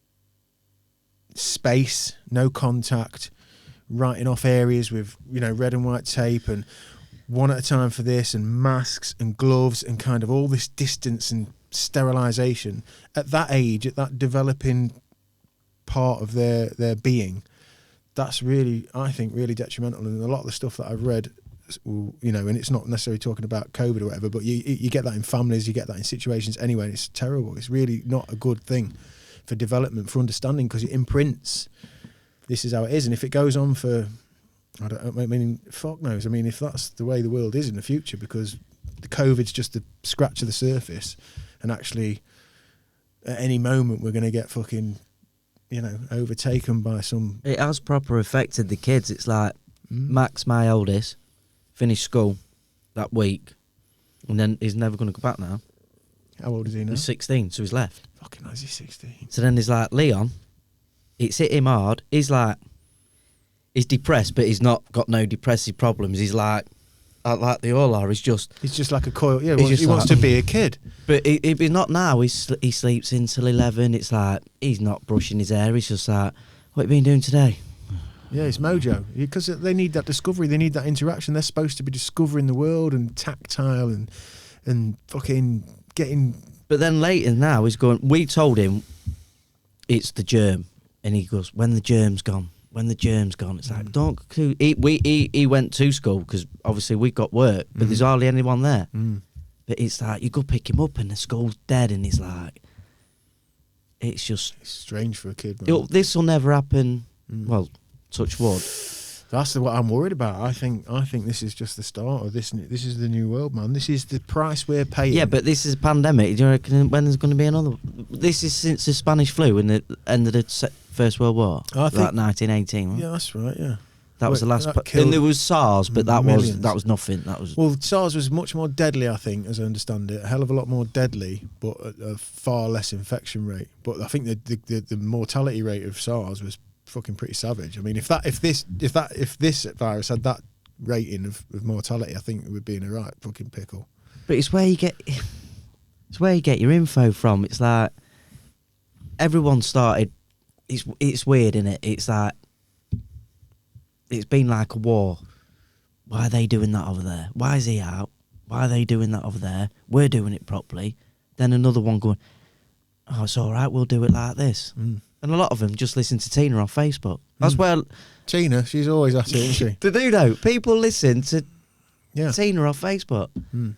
space, no contact, writing off areas with red and white tape and one at a time for this, and masks and gloves and kind of all this distance and sterilisation at that age, at that developing part of their being, that's really, I think, really detrimental. And a lot of the stuff that I've read, and it's not necessarily talking about COVID or whatever, but you get that in families, you get that in situations anyway, and it's terrible. It's really not a good thing for development, for understanding, because it imprints, this is how it is. And if it goes on for, fuck knows. I mean, if that's the way the world is in the future, because the COVID's just the scratch of the surface, and actually at any moment we're going to get fucking, overtaken by some... It has proper affected the kids. It's like Max, my oldest, finished school that week, and then he's never going to go back now. How old is he now? He's 16, so he's left. Fucking hell, is he 16? So then there's like Leon. It's hit him hard. He's depressed, but he's not got no depressive problems. He's like they all are. He's just like a coil. Yeah, He's he wants to be a kid. But he's not now. He sleeps until 11. It's like he's not brushing his hair. He's just like, what have you been doing today? Yeah, it's mojo. Because they need that discovery. They need that interaction. They're supposed to be discovering the world and tactile and fucking getting... But then later now he's going... We told him it's the germ. And he goes, when the germ's gone. It's like, don't... He went to school because obviously we got work, but there's hardly anyone there. But it's like, you go pick him up and the school's dead, and he's like... It's just... It's strange for a kid, man. This will never happen. Well, touch wood. That's what I'm worried about. I think this is just the start of this. This is the new world, man. This is the price we're paying. Yeah, but this is a pandemic. Do you reckon when there's going to be another? This is since the Spanish flu in the end of the First World War. I think, like 1918. Yeah, that's right. Yeah, that was the last. And there was SARS, but that was nothing. That was. Well, SARS was much more deadly, I think, as I understand it. A hell of a lot more deadly, but a far less infection rate. But I think the mortality rate of SARS was fucking pretty savage. I mean, if this virus had that rating of mortality, I think it would be in a right fucking pickle. But it's where you get your info from. It's like everyone started. It's weird, isn't it? It's like it's been like a war. Why are they doing that over there? Why is he out? Why are they doing that over there? We're doing it properly. Then another one going, oh, it's all right. We'll do it like this. And a lot of them just listen to Tina off Facebook. That's where... Tina, she's always at it, isn't she? They do, though. People listen to Tina off Facebook.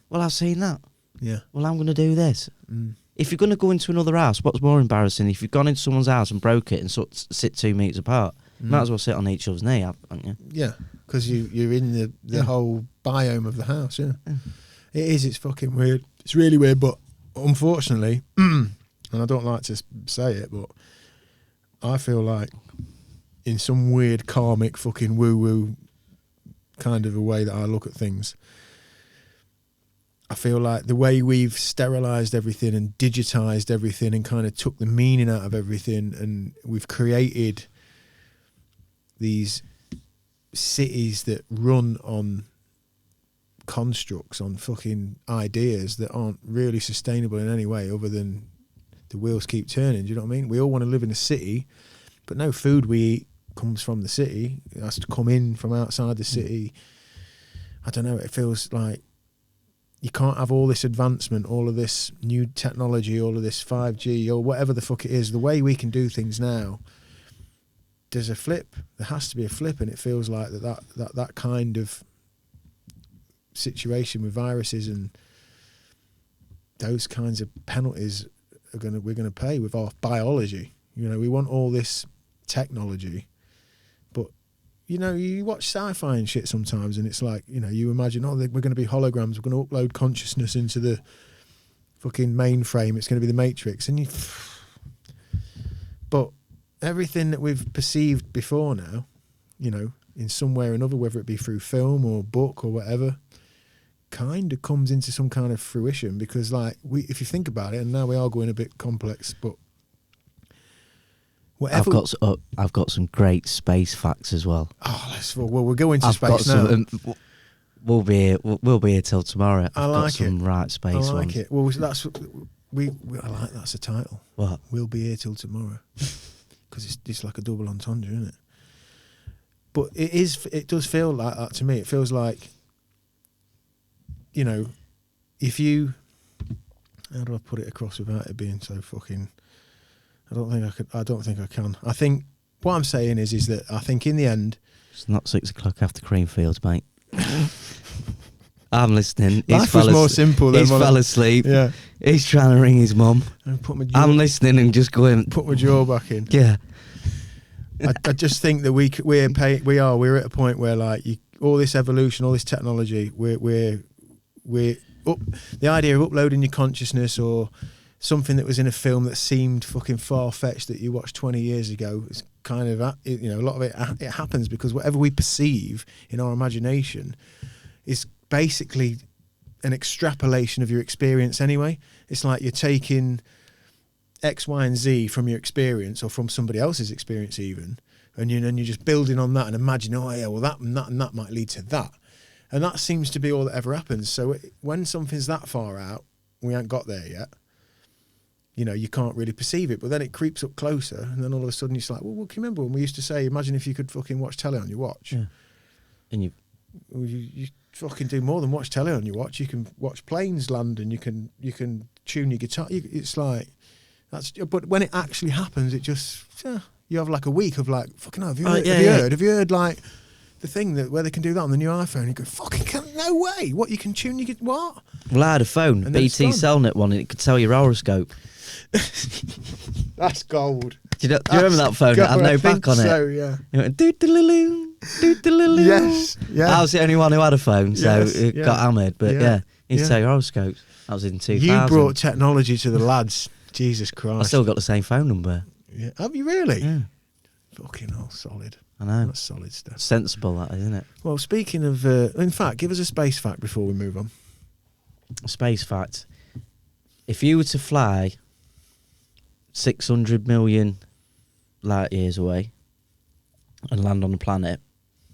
Well, I've seen that. Yeah. Well, I'm going to do this. If you're going to go into another house, what's more embarrassing? If you've gone into someone's house and broke it and sit 2 meters apart, you might as well sit on each other's knee, haven't you? Yeah, because you're in the whole biome of the house, yeah. It is, it's fucking weird. It's really weird, but unfortunately, and I don't like to say it, but I feel like in some weird karmic fucking woo-woo kind of a way that I look at things, I feel like the way we've sterilised everything and digitised everything and kind of took the meaning out of everything, and we've created these cities that run on constructs, on fucking ideas that aren't really sustainable in any way other than the wheels keep turning. Do you know what I mean? We all want to live in a city, but no food we eat comes from the city. It has to come in from outside the city. I don't know. It feels like you can't have all this advancement, all of this new technology, all of this 5G or whatever the fuck it is. The way we can do things now there's a flip. There has to be a flip, and it feels like that kind of situation with viruses and those kinds of penalties we're gonna pay with our biology. You know, we want all this technology, but you know, you watch sci-fi and shit sometimes, and it's like, you know, you imagine, we're going to be holograms. We're going to upload consciousness into the fucking mainframe. It's going to be the Matrix, but everything that we've perceived before now, you know, in some way or another, whether it be through film or book or whatever, kind of comes into some kind of fruition, because like if you think about it, and now we are going a bit complex, but whatever. I've got some great space facts as well. We're going to space now. We'll be here till tomorrow. I like got some right space ones. I like it. Well, that's I like that's a title. What? We'll be here till tomorrow, because it's like a double entendre, isn't it? But it does feel like that to me. It feels like, you know, if you, how do I put it across without it being so fucking, I don't think I can. I think what I'm saying is that I think in the end, it's not 6 o'clock after Creamfields, mate. I'm listening. Life was more simple then. He's fell asleep. Yeah. He's trying to ring his mum. I'm listening and just going. Put my jaw back in. Yeah. I just think that we're at a point where like all this evolution, all this technology, we're up. The idea of uploading your consciousness or something that was in a film that seemed fucking far-fetched that you watched 20 years ago, is kind of, you know, a lot of it happens because whatever we perceive in our imagination is basically an extrapolation of your experience anyway. It's like you're taking X, Y, and Z from your experience or from somebody else's experience even, and you're just building on that and imagining, oh yeah, well that and that might lead to that. And that seems to be all that ever happens. So when something's that far out, we ain't got there yet, you know, you can't really perceive it. But then it creeps up closer, and then all of a sudden it's like, well, can you remember when we used to say, imagine if you could fucking watch telly on your watch? Yeah. And you fucking do more than watch telly on your watch. You can watch planes land, and you can tune your guitar. It's like, but when it actually happens, it just, you have like a week of like, fucking hell, have you heard like the thing where they can do that on the new iPhone? You go, fucking no way. What, you can tune your what? Well, I had a phone, BT Cellnet one, and it could tell your horoscope. That's gold. Do you remember that phone? It had no back on it. So, yeah. It went doo-doo-loo, doo-doo-loo. Yes. Yeah. I was the only one who had a phone, so it got hammered. But yeah, you yeah. tell your horoscopes. That was in 2000. You brought technology to the lads. Jesus Christ. I still got the same phone number. Yeah. Have you really? Yeah. Fucking hell, solid. I know. That's solid stuff. Sensible, that, isn't it? Well, speaking of, in fact, give us a space fact before we move on. Space fact. If you were to fly 600 million light years away and land on the planet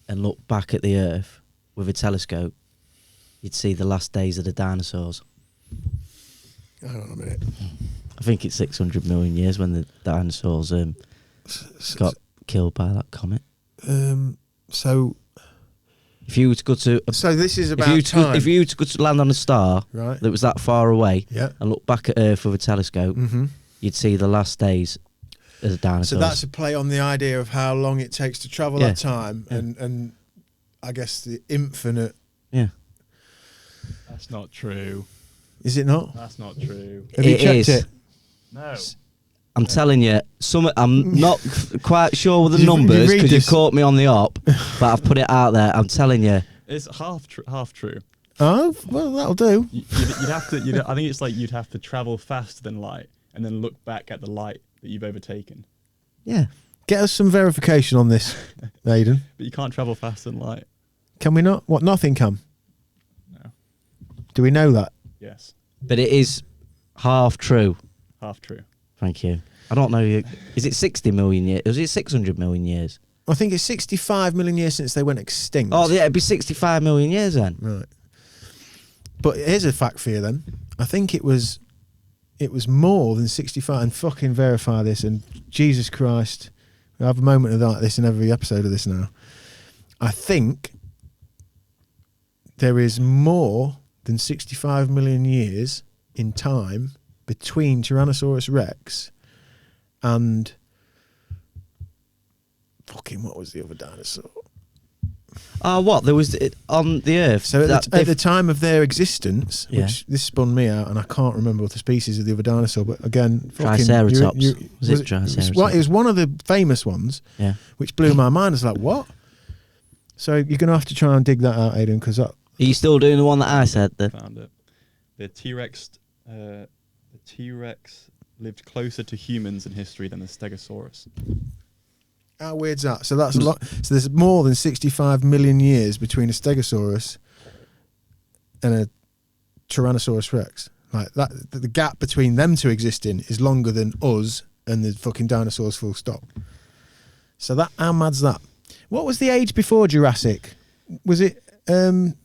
and look back at the Earth with a telescope, you'd see the last days of the dinosaurs. Hang on a minute. I think it's 600 million years when the dinosaurs got killed by that comet. So if you were to go to so this is about if you were to go to land on a star right. that was that far away and look back at Earth with a telescope, you'd see the last days of the dinosaurs. So that's a play on the idea of how long it takes to travel that time and I guess the infinite. Yeah. That's not true. Is it not? That's not true. Have you checked it? No. I'm telling you, I'm not quite sure with the numbers because you caught me on the op, but I've put it out there. I'm telling you, it's half true. Oh well, that'll do. You'd have to. I think it's like you'd have to travel faster than light and then look back at the light that you've overtaken. Yeah. Get us some verification on this, Aidan. But you can't travel faster than light. Can we not? What? Nothing can. No. Do we know that? Yes. But it is half true. Half true. Thank you. I don't know. Is it 60 million years? Is it 600 million years? I think it's 65 million years since they went extinct. Oh, yeah, it'd be 65 million years then. Right. But here's a fact for you then. I think it was more than 65, and fucking verify this, and Jesus Christ, I have a moment of like this in every episode of this now. I think there is more than 65 million years in time between Tyrannosaurus Rex and fucking, what was the other dinosaur? Oh, what? There was on the Earth. So at the time of their existence, Yeah. which this spun me out, and I can't remember what the species of the other dinosaur, but again, fucking, Triceratops. was Was it Triceratops? It was one of the famous ones, Yeah. which blew my mind. I was like, what? So you're going to have to try and dig that out, Aidan, because that... Are you still doing the one that I said? Found it. The T-Rex lived closer to humans in history than the Stegosaurus. How weird's that? So that's a lot. So there's more than 65 million years between a Stegosaurus and a Tyrannosaurus Rex. Like that, the gap between them two existing is longer than us and the fucking dinosaurs. Full stop. So that, how mad's that? What was the age before Jurassic? Was it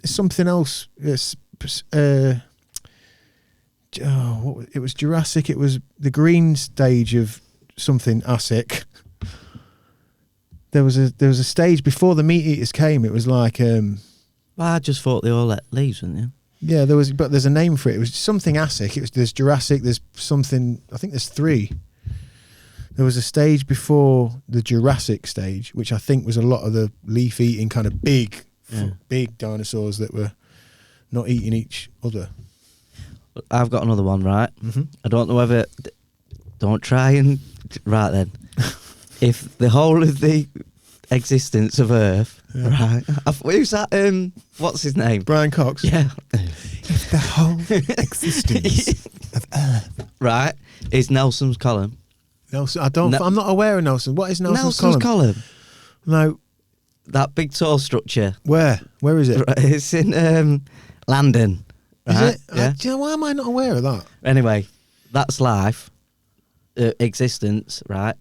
something else? It was Jurassic. It was the green stage of something Asic. There was a stage before the meat eaters came. It was like Well, I just thought they all let leaves, didn't you? yeah, but there's a name for it. It was something Asic. There's Jurassic. There's something. I think there's 3. There was a stage before the Jurassic stage, which I think was a lot of the leaf eating kind of big dinosaurs that were not eating each other. I've got another one, right? Mm-hmm. I don't know whether... Don't try and... Right then. If the whole of the existence of Earth, right? Who's that? What's his name? Brian Cox. Yeah. If the whole existence of Earth. Right. Is Nelson's column. Nelson, I'm not aware of Nelson. What is Nelson's column? No. That big tall structure. Where? Where is it? Right, it's in London. Is Right? it? Yeah. Do you know, why am I not aware of that? Anyway, that's life, existence, right?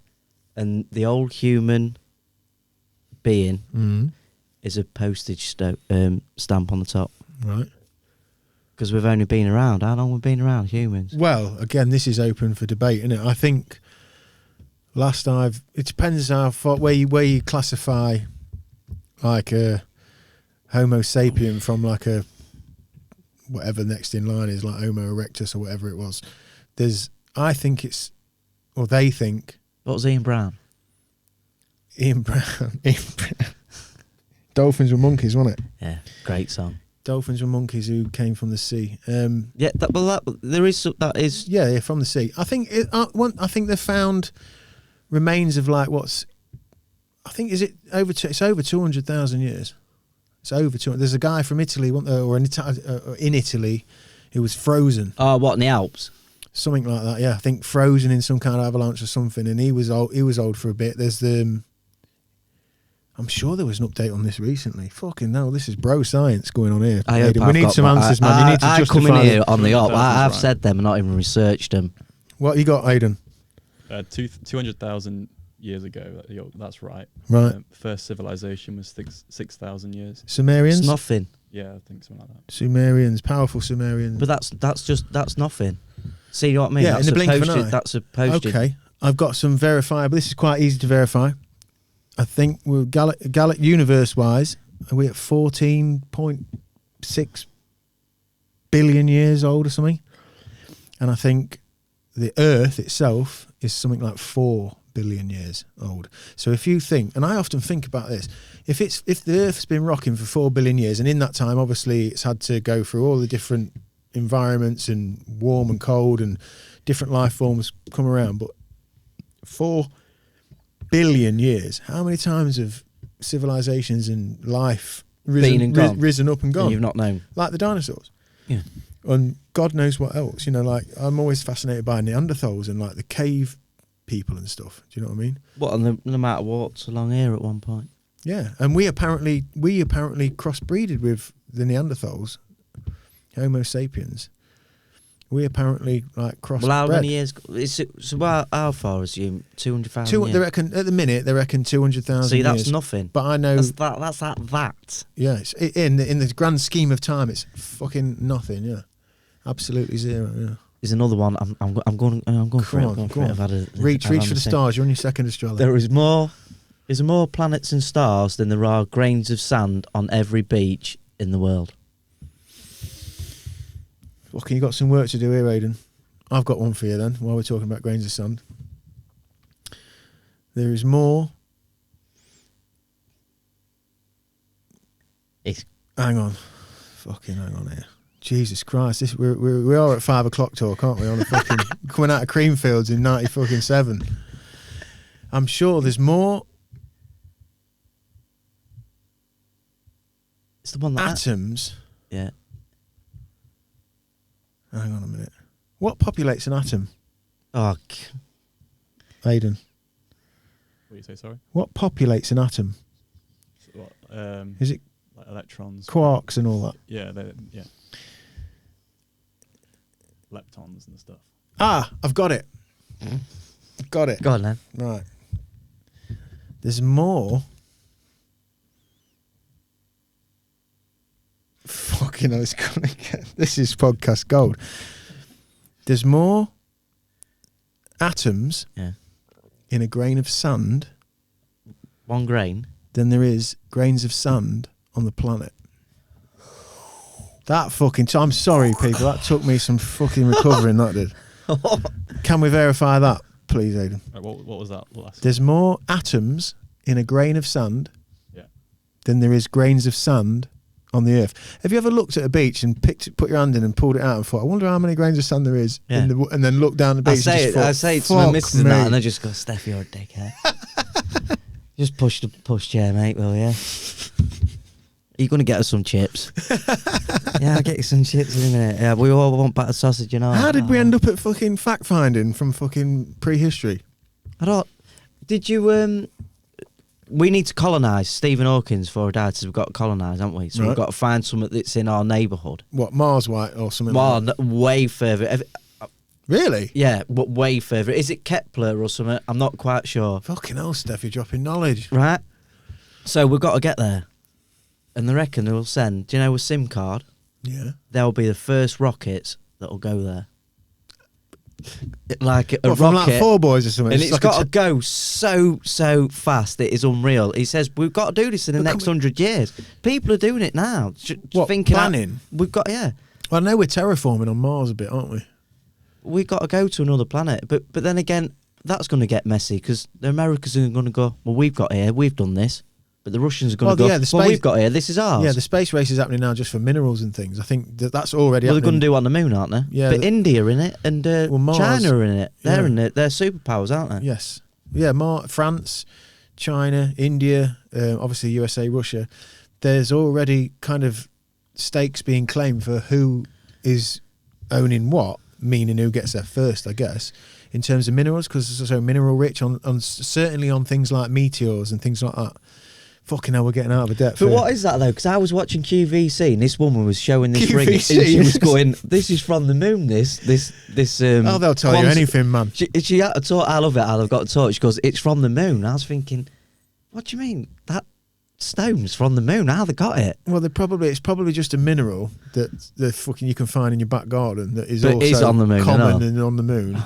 And the old human being is a postage stamp on the top. Right. Because we've only been around. How long have we been around, humans? Well, again, this is open for debate, isn't it? I think it depends how far, where you classify like a Homo sapien from like a whatever next in line is, like Homo erectus or whatever it was. I think it's, or they think. What was Ian Brown? Ian Brown. Dolphins were monkeys, wasn't it? Yeah, great song. Dolphins were monkeys who came from the sea. Yeah, there is that is. Yeah, from the sea. I think I think they found remains of like it's over 200,000 years. It's over 200. There's a guy from Italy, in Italy, who was frozen. Oh, what in the Alps? Something like that. Yeah, I think frozen in some kind of avalanche or something, and he was old for a bit. There's I'm sure there was an update on this recently. Fucking no, this is bro science going on here. We need some answers, man. You need to justify. I come in here on the op. I've right. said them and not even researched them. What you got, Aidan? 200,000 years ago. That's right. Right. First civilization was 6,000 years. Sumerians. It's nothing. Yeah, I think something like that. Sumerians, powerful Sumerians. But that's nothing. See what I mean? Yeah, that's in the blink of an eye. That's a postage. Okay, I've got some verifiable. This is quite easy to verify. I think we're universe-wise, are we at 14.6 billion years old or something? And I think the Earth itself is something like 4 billion years old. So if you think, and I often think about this, if the Earth's been rocking for 4 billion years, and in that time, obviously, it's had to go through all the different environments and warm and cold and different life forms come around, but 4 billion years, how many times have civilizations and life risen up and gone? And you've not known. Like the dinosaurs. Yeah. And God knows what else. You know, like I'm always fascinated by Neanderthals and like the cave people and stuff. Do you know what I mean? What, and the amount of walks along here at one point? Yeah. And we apparently crossbreeded with the Neanderthals, Homo sapiens. We apparently like crossbred. Well, how many years? How far is you? 200,000 years? They reckon at the minute 200,000. See, that's years. Nothing. But I know that's that. Yeah, it's, in the grand scheme of time, it's fucking nothing. Yeah, absolutely zero. Yeah. There's another one. I'm going for it. Go on. Reach for the stars. You're on your second astrology. There's more planets and stars than there are grains of sand on every beach in the world. Okay, you got some work to do here, Aidan. I've got one for you then, while we're talking about grains of sand. There is more Hang on. Fucking hang on here. Jesus Christ. We are at 5 o'clock talk, aren't we? On a fucking coming out of Creamfields in 97. I'm sure there's more It's the one that atoms. Yeah. Hang on a minute. What populates an atom? Oh, Aidan. What do you say? Sorry. What populates an atom? What, Is it like electrons? quarks and all that? Yeah. Yeah. Leptons and stuff. Ah, I've got it. Got it. go on then. Right. There's more. Fucking hell, it's gonna get. This is podcast gold. There's more atoms Yeah. in a grain of sand 1 grain. than there is grains of sand on the planet. That fucking. I'm sorry, people. That took me some fucking recovering. That did. Can we verify that, please, Aidan? Right, what was that last? There's more atoms in a grain of sand Yeah. than there is grains of sand on the earth. Have you ever looked at a beach and put your hand in and pulled it out and thought, I wonder how many grains of sand there is Yeah. and then look down the beach I and just say it thought, to my "Fuck missus and that, me." and I just go, Steph, you're a dickhead. Just push the pushchair, mate, will you? Are you going to get us some chips? Yeah, I'll get you some chips in a minute. Yeah, we all want battered sausage, you know. How did we end up at fucking fact finding from fucking prehistory? I don't... Did you... We need to colonise Stephen Hawking's before he died, so we've got to colonise, haven't we? So Right. we've got to find something that's in our neighbourhood. What, Mars White or something? Well, like that? way further. Really? Yeah, but way further. Is it Kepler or something? I'm not quite sure. Fucking hell, Steph, you're dropping knowledge. Right? So we've got to get there. And they reckon they'll send, do you know, a SIM card? Yeah. They'll be the first rockets that'll go there. Like a What, from rocket. like 4 Boys or something? And it's like got to go so fast, it is unreal. He says, we've got to do this in the But next 100 years. People are doing it now. What, Thinking planning? We've got, yeah. Well, I know we're terraforming on Mars a bit, aren't we? We've got to go to another planet. But then again, that's going to get messy because the Americans are going to go, well, we've got here, we've done this. But the Russians are going to go, well, we've got here, this is ours. Yeah, the space race is happening now just for minerals and things. I think that's already Well, they're happening. going to do it on the moon, aren't they? Yeah, But India are in it, and Mars. China are in it. They're Yeah. in it. They're superpowers, aren't they? Yes. Yeah, France, China, India, obviously USA, Russia. There's already kind of stakes being claimed for who is owning what, meaning who gets there first, I guess, in terms of minerals, because it's so mineral rich on certainly on things like meteors and things like that. Fucking hell, we're getting out of a depth. But here. what is that though? Because I was watching QVC and this woman was showing this QVC, ring, and she was yes. going, "This is from the moon." This. Oh, they'll tell you anything, man. She had to talk. I love it. I've got to talk. She goes, "It's from the moon." I was thinking, "What do you mean that stone's from the moon? How they got it?" Well, it's probably just a mineral that the fucking you can find in your back garden that is But also is on the moon, common I know. and on the moon.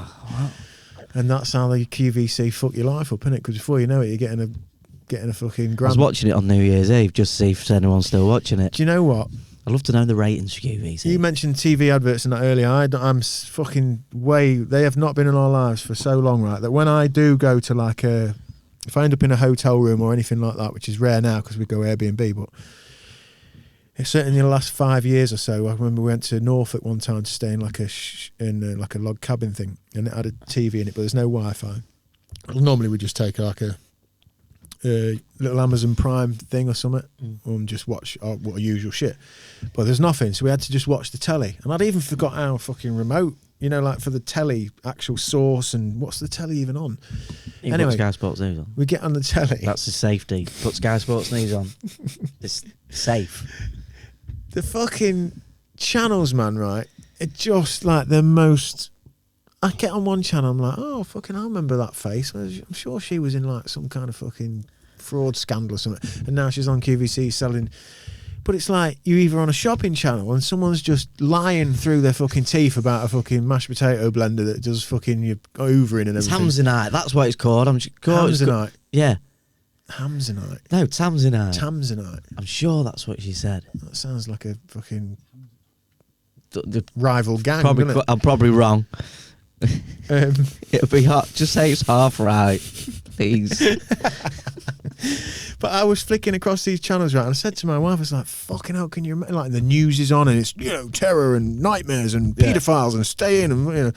And that's how the QVC fuck your life up, innit? Because before you know it, you're getting a fucking I was grand. watching it on New Year's Eve just to see if anyone's still watching it. Do you know what? I'd love to know the ratings for QVC. You mentioned TV adverts and that earlier. I'm fucking way. They have not been in our lives for so long, right? That when I do go to like if I end up in a hotel room or anything like that, which is rare now because we go Airbnb, but it's certainly in the last 5 years or so. I remember we went to Norfolk one time to stay in like a log cabin thing, and it had a TV in it, but there's no Wi-Fi. Normally we just take like a little Amazon Prime thing or something and just watch what usual shit, but there's nothing, so we had to just watch the telly. And I'd even forgot how fucking remote, you know, like for the telly actual source, and what's the telly even on? You Anyway, put Sky Sports News on. we get on the telly. That's the safety. Put Sky Sports News on. It's safe. The fucking channels, man, right? It's just like the most. I get on one channel, I'm like, oh, fucking, I remember that face. I'm sure she was in like some kind of fucking fraud scandal or something. And now she's on QVC selling. But it's like you're either on a shopping channel and someone's just lying through their fucking teeth about a fucking mashed potato blender that does fucking your overing and It's everything. Hamzonite. That's what it's called. Hamzonite. Yeah. Hamzonite. No, Tamzonite. Tamzonite. I'm sure that's what she said. That sounds like a fucking The rival gang, doesn't it? I'm probably wrong. It'll be hot. Just say it's half right, please. But I was flicking across these channels, right, and I said to my wife, I was like, fucking hell, can you imagine? Like, the news is on, and it's, terror and nightmares and paedophiles and staying, and,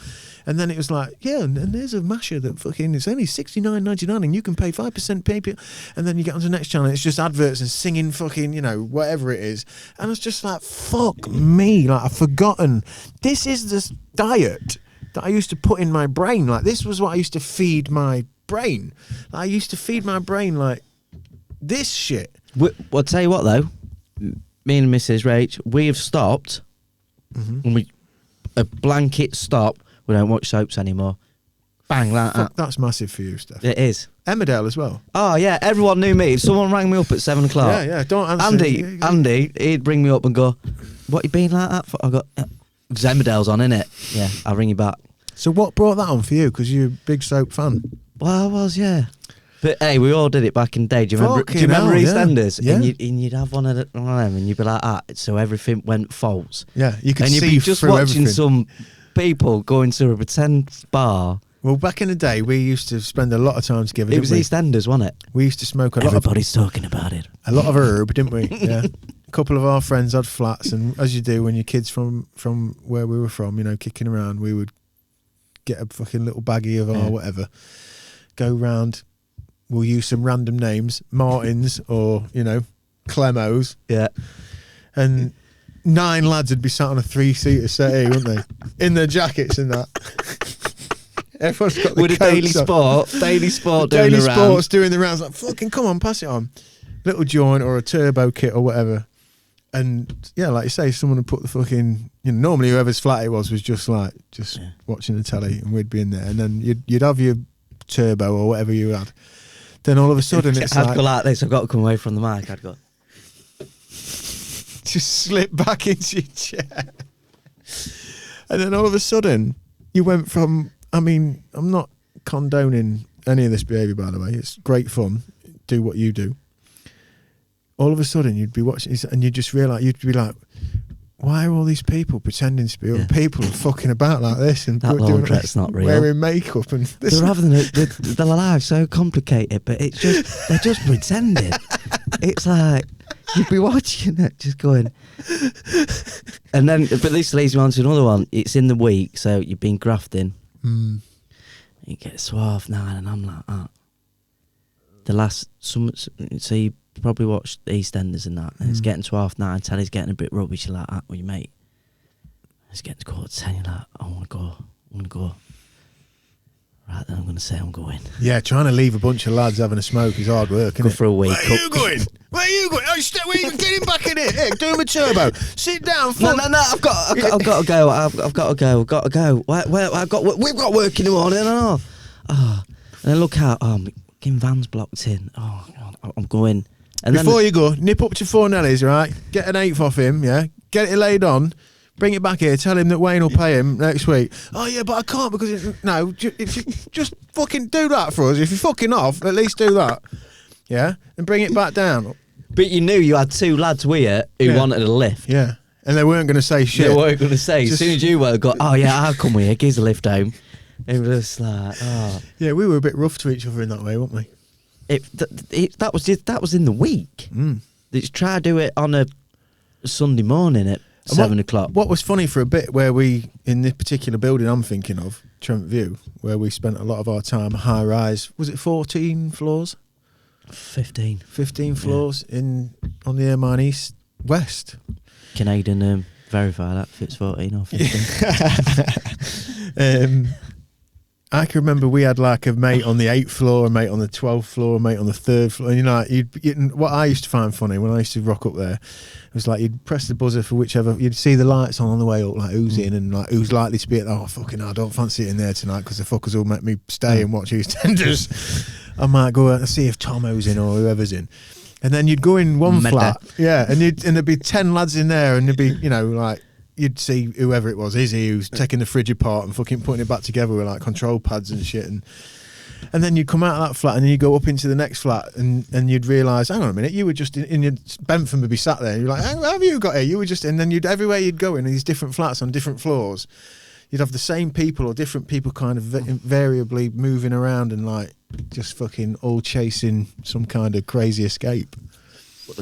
And then it was like, yeah, and there's a masher that fucking, it's only $69.99 and you can pay 5% pay. And then you get onto the next channel and it's just adverts and singing fucking, whatever it is. And I was just like, fuck me. Like, I've forgotten. This is the diet that I used to put in my brain. Like, this was what I used to feed my brain. Like, I used to feed my brain, like, this shit. Well, I'll tell you what, though. Me and Mrs. Rach, we have stopped. And a blanket stop. We don't watch soaps anymore. Bang, like that. That's massive for you, Steph. It is. Emmerdale as well. Oh, yeah. Everyone knew me. If someone rang me up at 7 o'clock. Yeah. Don't answer. Andy, he'd bring me up and go, what you been like that for? I go, because Emmerdale's on, innit? Yeah, I'll ring you back. So what brought that on for you? Because you're a big soap fan. Well, I was, yeah. But hey, we all did it back in the day. Do you remember EastEnders? Yeah. And you'd have one of them and you'd be like that. So everything went false. Yeah, you could and see you'd be just through watching everything. some people going to a pretend bar. Well, back in the day, we used to spend a lot of time together. It was EastEnders, wasn't it? We used to smoke Everybody's talking about it. a lot of herb, didn't we? Yeah. A couple of our friends had flats, and as you do when your kids from where we were from, kicking around, we would get a fucking little baggie of our whatever, go round. We'll use some random names, Martins or Clemos. Yeah. And 9 lads would be sat on a 3-seater settee, wouldn't they? In their jackets and that. Everyone's got the with a coats on. Daily Sport Daily doing the Sports rounds. doing the rounds. Like, fucking come on, pass it on. Little joint or a turbo kit or whatever. And yeah, like you say, someone would put the fucking, normally whoever's flat it was just watching the telly, and we'd be in there. And then you'd have your turbo or whatever you had. Then all of a sudden it's I'd go like this. I've got to come away from the mic. I'd go. Just slip back into your chair. And then all of a sudden you went from, I'm not condoning any of this behaviour, by the way. It's great fun. Do what you do. All of a sudden you'd be watching and you'd just realise, you'd be like, why are all these people pretending to be other people and fucking about like this and That laundrette's not real. Wearing makeup and this? They're having their lives so complicated, but it's just they're just pretending. It's like you'd be watching it, just going. And then, but this leads me on to another one. It's in the week, so you've been grafting. You get to 9, and I'm like, so you probably watched EastEnders and that, and it's getting to 9, telly's getting a bit rubbish, you're like that with your mate. It's getting to 10:15, you're like, I want to go. Right, then I'm going to say I'm going. Yeah, trying to leave a bunch of lads having a smoke is hard work, isn't Go it? for a week. Where are you going? Where are you going? Oh, get him back in here. Hey, do him a turbo. Sit down. No, I've got to go. I've got to go. We've got work in the morning. And then look out. Fucking van's blocked in. Oh, God, I'm going. And before you go, nip up to Fornelli's, right? Get an 8th off him, yeah? Get it laid on. Bring it back here. Tell him that Wayne will pay him next week. Oh, yeah, but I can't because... if you just fucking do that for us. If you're fucking off, at least do that. Yeah? And bring it back down. But you knew you had 2 lads with you who wanted a lift. Yeah. And they weren't going to say shit. They weren't going to say. As soon as you were, go, oh, yeah, I'll come with you. Gives a lift home. It was just like, oh. Yeah, we were a bit rough to each other in that way, weren't we? That was in the week. They try to do it on a Sunday morning at 7 o'clock. What was funny for a bit, where we, in this particular building I'm thinking of, Trent View, where we spent a lot of our time, high rise, was it 14 floors? 15 floors on the Airmine East West. Canadian verify that if it's 14 or 15. I can remember we had like a mate on the 8th floor, a mate on the 12th floor, a mate on the 3rd floor. And what I used to find funny when I used to rock up there, it was like you'd press the buzzer for whichever, you'd see the lights on the way up, like who's in and like who's likely to be at, I don't fancy it in there tonight because the fuckers will make me stay and watch EastEnders. I might go and see if Tomo's in or whoever's in. And then you'd go in one flat, and there'd be 10 lads in there, and there'd be, like, you'd see whoever it was, Izzy, who's taking the fridge apart and fucking putting it back together with like control pads and shit. And then you'd come out of that flat and then you'd go up into the next flat and you'd realise, hang on a minute, you were just in your Bentham would be sat there. And you're like, how have you got here? You were just, and then everywhere you'd go in these different flats on different floors, you'd have the same people or different people kind of invariably moving around and like just fucking all chasing some kind of crazy escape.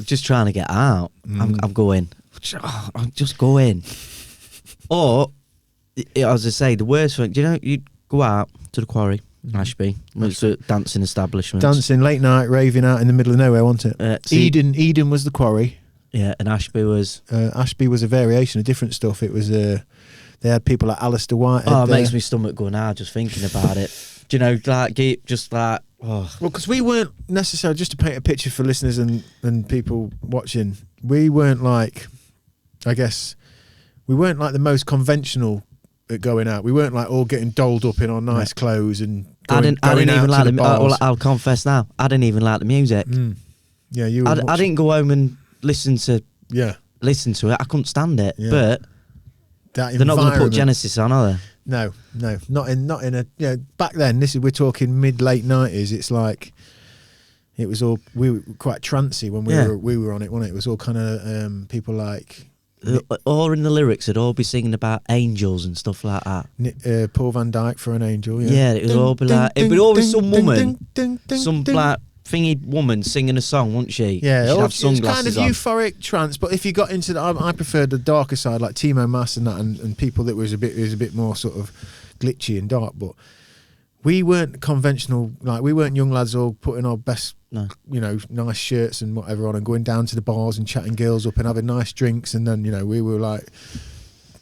Just trying to get out. I'm going. I'm just going. Or, as I say, the worst thing. Do you know you go out to the quarry, Ashby? It's a dancing establishment. Dancing late night, raving out in the middle of nowhere, wasn't it? Eden was the quarry. Yeah, and Ashby was a variation of different stuff. It was they had people like Alistair Whitehead. Oh, it makes me stomach go now just thinking about it. Do you know, like just like oh. Well, because we weren't necessarily, just to paint a picture for listeners and people watching, we weren't like, I guess, we weren't like the most conventional at going out. We weren't like all getting dolled up in our nice clothes and I didn't even like the I'll confess now, I didn't even like the music. Yeah, I didn't go home and listen to it. I couldn't stand it. Yeah. But they're not going to put Genesis on, are they? No, not in a. You know, back then, we're talking mid-late 90s. It's like it was all, we were quite trancy when we were on it, wasn't it? It was all kind of people like. Or in the lyrics, they'd all be singing about angels and stuff like that. Paul Van Dyke for an angel. Yeah, it would all be like it would always some woman, some like thingy woman singing a song, wouldn't she? Yeah, she'd have sunglasses it's kind of euphoric trance. But if you got into I preferred the darker side, like Timo Maas and that, and people that was a bit more sort of glitchy and dark. But we weren't conventional. Like, we weren't young lads all putting our best, nice shirts and whatever on and going down to the bars and chatting girls up and having nice drinks. And then we were like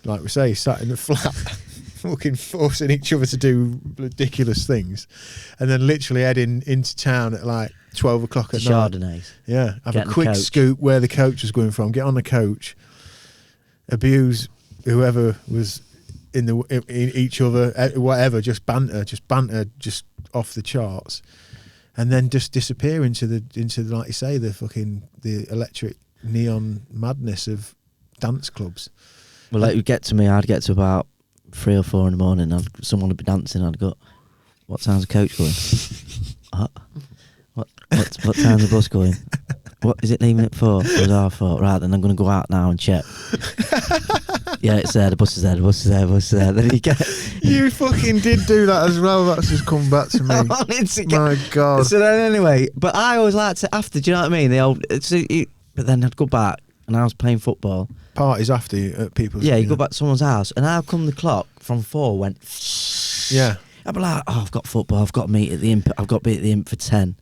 we say, sat in the flat. Fucking forcing each other to do ridiculous things, and then literally heading into town at like 12 o'clock at night. Chardonnays. Yeah, have a quick scoop where the coach was going from, get on the coach, abuse whoever was in each other, whatever, just banter just off the charts, and then just disappear into the like you say, the electric neon madness of dance clubs. Well, like, you'd get to me, I'd get to about 3 or 4 in the morning, someone would be dancing, I'd go, what time's the coach going? What time's the bus going? What is it leaving at 4? It was half 4. Right, then I'm going to go out now and check. Yeah, it's there, the bus is there. Then you get... You fucking did do that as well, that's just come back to me. My God. So then anyway, but I always liked it after, do you know what I mean? But then I'd go back and I was playing football. Parties after you at people's... Yeah, you go back to someone's house, and how come the clock from 4 went... Yeah. I'd be like, I've got football, I've got to meet at the Imp, I've got to be at the Imp for 10.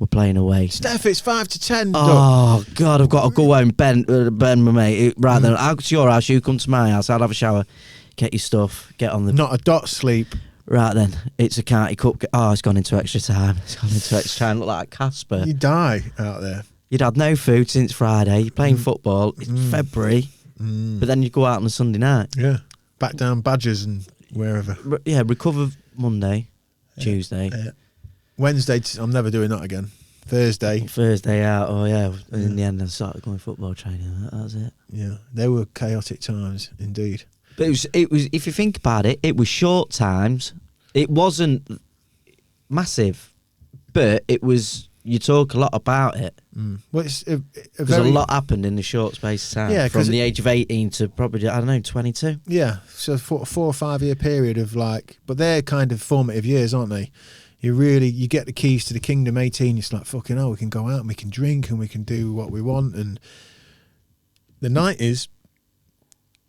We're playing away. Steph, it's 5 to 10. Oh, God, I've got to go home, Ben, my mate. Rather than, I'll go to your house, you come to my house, I'll have a shower, get your stuff, get on the... Not a dot sleep. Right then, it's a county cup. Oh, it's gone into extra time. Look like Casper. You die out there. You'd had no food since Friday. You're playing football. It's February. But then you go out on a Sunday night. Yeah. Back down Badgers and wherever. Recover Monday, Tuesday. Wednesday, I'm never doing that again. Thursday out. Oh, yeah. And in the end, I started going football training. That was it. Yeah. They were chaotic times, indeed. But it was. If you think about it, it was short times. It wasn't massive, but it was... You talk a lot about it. Well, it's because a lot happened in the short space of time. Yeah, from the age of 18 to probably, I don't know, 22. Yeah, so 4 or 5 year period of like, but they're kind of formative years, aren't they? You get the keys to the kingdom. 18, it's like, fucking hell, we can go out and we can drink and we can do what we want. And the 90s,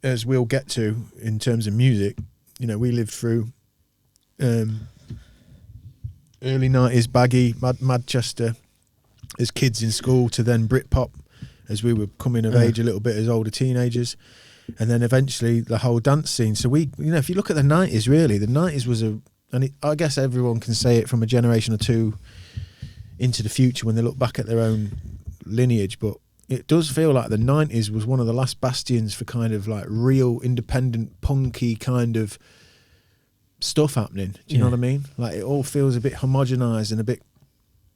as we'll get to in terms of music, we lived through early 90s baggy, Manchester as kids in school, to then Britpop as we were coming of age a little bit as older teenagers, and then eventually the whole dance scene. So we, if you look at the 90s, really, the 90s was I guess everyone can say it from a generation or two into the future when they look back at their own lineage, but it does feel like the 90s was one of the last bastions for kind of like real independent, punky kind of stuff happening. Do you know what I mean? Like, it all feels a bit homogenized and a bit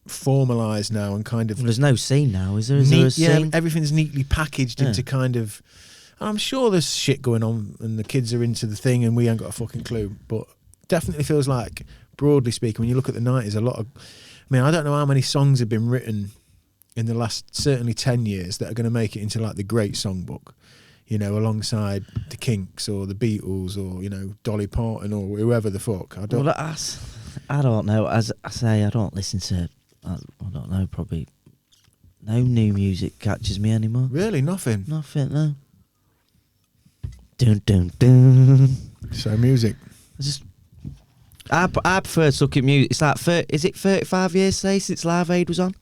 formalized now, and kind of... Well, there's no scene now, is there? Is there a scene? Everything's neatly packaged into kind of... And I'm sure there's shit going on and the kids are into the thing and we ain't got a fucking clue, but definitely feels like, broadly speaking, when you look at the 90s, a lot of... I mean, I don't know how many songs have been written in the last, certainly 10 years, that are going to make it into like the great songbook. Alongside the Kinks or the Beatles or, Dolly Parton or whoever the fuck. I don't know. As I say, I don't listen to. I don't know. Probably no new music catches me anymore. Really, nothing. Nothing. No. Dun dun dun. So music. I prefer to look at music. It's like is it 35 years today since Live Aid was on?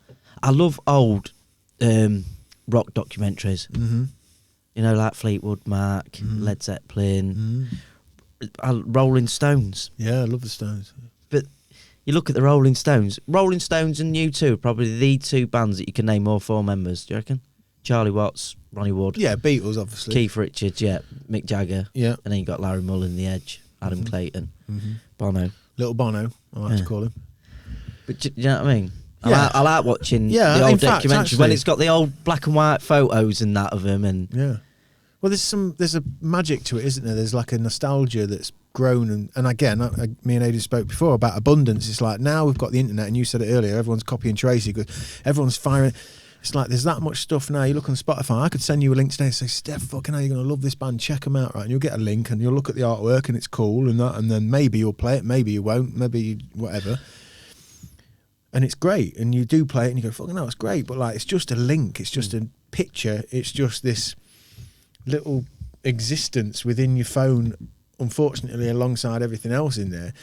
I love old rock documentaries. Mm-hmm. You know, like Fleetwood Mac, Led Zeppelin, Rolling Stones. Yeah, I love the Stones. But you look at the Rolling Stones and U2 are probably the two bands that you can name all four members. Do you reckon? Charlie Watts, Ronnie Wood. Yeah, Beatles, obviously. Keith Richards, yeah. Mick Jagger. Yeah. And then you got Larry Mullen, The Edge, Adam Clayton, Bono. Little Bono, I like to call him. But do you know what I mean? Yeah. I like watching Yeah, the in old fact, documentaries actually- when it's got the old black and white photos and that of them. And Yeah. Well, there's a magic to it, isn't there? There's like a nostalgia that's grown, and again, me and Aidan spoke before about abundance. It's like now we've got the internet, and you said it earlier. Everyone's copying Tracy because everyone's firing. It's like there's that much stuff now. You look on Spotify. I could send you a link today and say, Steph, fucking hell, you're gonna love this band. Check them out, right? And you'll get a link, and you'll look at the artwork, and it's cool, and that, and then maybe you'll play it, maybe you won't, whatever. And it's great, and you do play it, and you go, fucking hell, it's great. But like, it's just a link. It's just a picture. It's just this little existence within your phone, unfortunately, alongside everything else in there.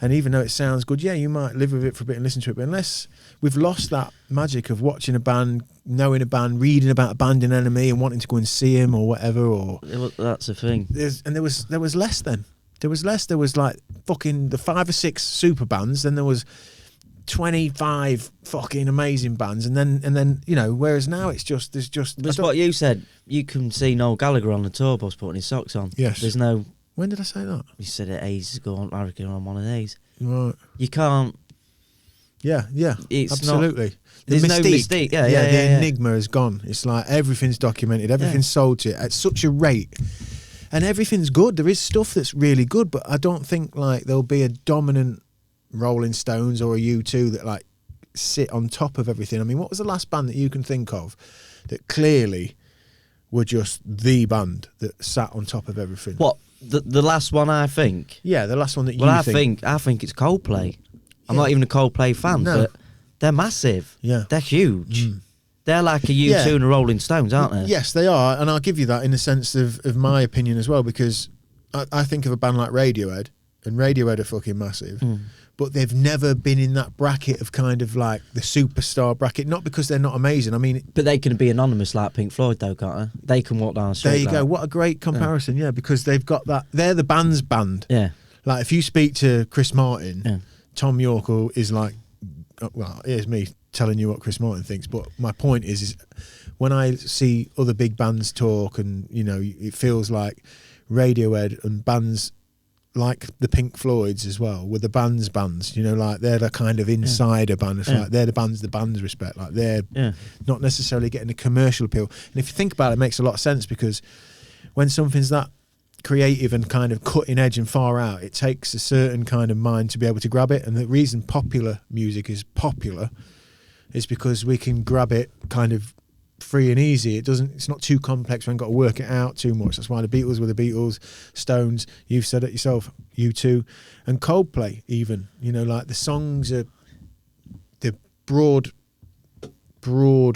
And even though it sounds good, yeah, you might live with it for a bit and listen to it, but unless we've lost that magic of watching a band, knowing a band, reading about a band in Enemy and wanting to go and see him or whatever, or that's the thing. there was less then. There was less. There was like fucking the 5 or 6 super bands, then there was 25 fucking amazing bands, and then you know, whereas now there's just That's what you said. You can see Noel Gallagher on the tour bus putting his socks on. Yes. There's no. When did I say that? You said it ages ago. I reckon on one of these. Right. You can't. Yeah, It's absolutely. There's no mystique. Yeah, the enigma is gone. It's like everything's documented, everything's sold to you at such a rate, and everything's good. There is stuff that's really good, but I don't think like there'll be a dominant Rolling Stones or a U2 that like sit on top of everything. I mean, what was the last band that you can think of that clearly were just the band that sat on top of everything? What the last one? I think. Yeah, the last one that you I think. think it's Coldplay. I'm Yeah. not even a Coldplay fan, No. but they're massive. Yeah. They're huge. They're like a U2 and a Rolling Stones, aren't they? Yes, they are, and I'll give you that in the sense of my opinion as well, because I think of a band like Radiohead, and Radiohead are fucking massive, but they've never been in that bracket of kind of like the superstar bracket, not because they're not amazing. I mean, But they can be anonymous like Pink Floyd, though, can't they? They can walk down the street. there you like go. that. What a great comparison, yeah, because they've got that. They're the band's band. Yeah. Like if you speak to Chris Martin, Yeah. Tom York is like, well, here's me telling you what Chris Martin thinks, but my point is when I see other big bands talk, and you know, it feels like Radiohead and bands like the Pink Floyds as well, with the bands, you know, like they're the kind of insider band. It's like they're the bands respect, like they're not necessarily getting a commercial appeal. And if you think about it, it makes a lot of sense, because when something's that creative and kind of cutting edge and far out, it takes a certain kind of mind to be able to grab it. And the reason popular music is popular is because we can grab it kind of free and easy. It's not too complex. We haven't got to work it out too much. That's why the Beatles were the Beatles, Stones, you've said it yourself, U2, and Coldplay even, you know, like the songs are the broad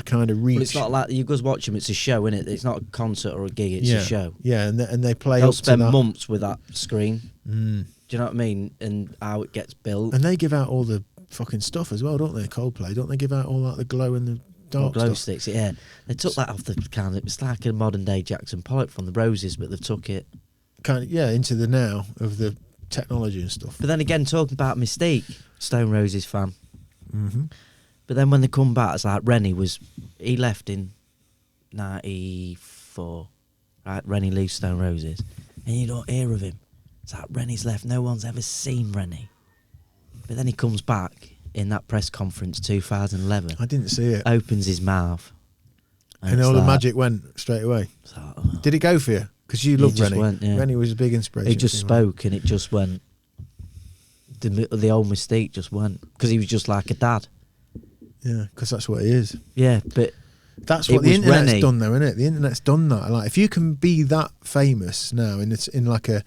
kind of reach. But it's not like you go watch them. It's a show, isn't it? It's not a concert or a gig. It's a show. Yeah, and they play They'll up spend to that. months with that screen. Do you know what I mean? And how it gets built. And they give out all the fucking stuff as well, don't they? Coldplay, don't they give out all like the glow and the dark glow stuff? sticks, yeah. They took that off the kind of, it's like a modern day Jackson Pollock from the Roses, but they've took it. Kind of, yeah, into the now of the technology and stuff. But then again, talking about Mystique, Stone Roses fan. Mm-hmm. But then when they come back, it's like Rennie he left in 94, right? Rennie leaves Stone Roses, and you don't hear of him. It's like Rennie's left, no one's ever seen Rennie. But then he comes back in that press conference 2011. I didn't see it. Opens his mouth. And all the magic went straight away. Like, Did it go for you? Because you love just Rennie. went, yeah. Rennie was a big inspiration. He just spoke and it just went. The old Mystique just went. Because he was just like a dad. Yeah, because that's what he is. Yeah, but that's what it the was internet's Rennie. done, though, isn't it? The internet's done that. Like, if you can be that famous now, in like a,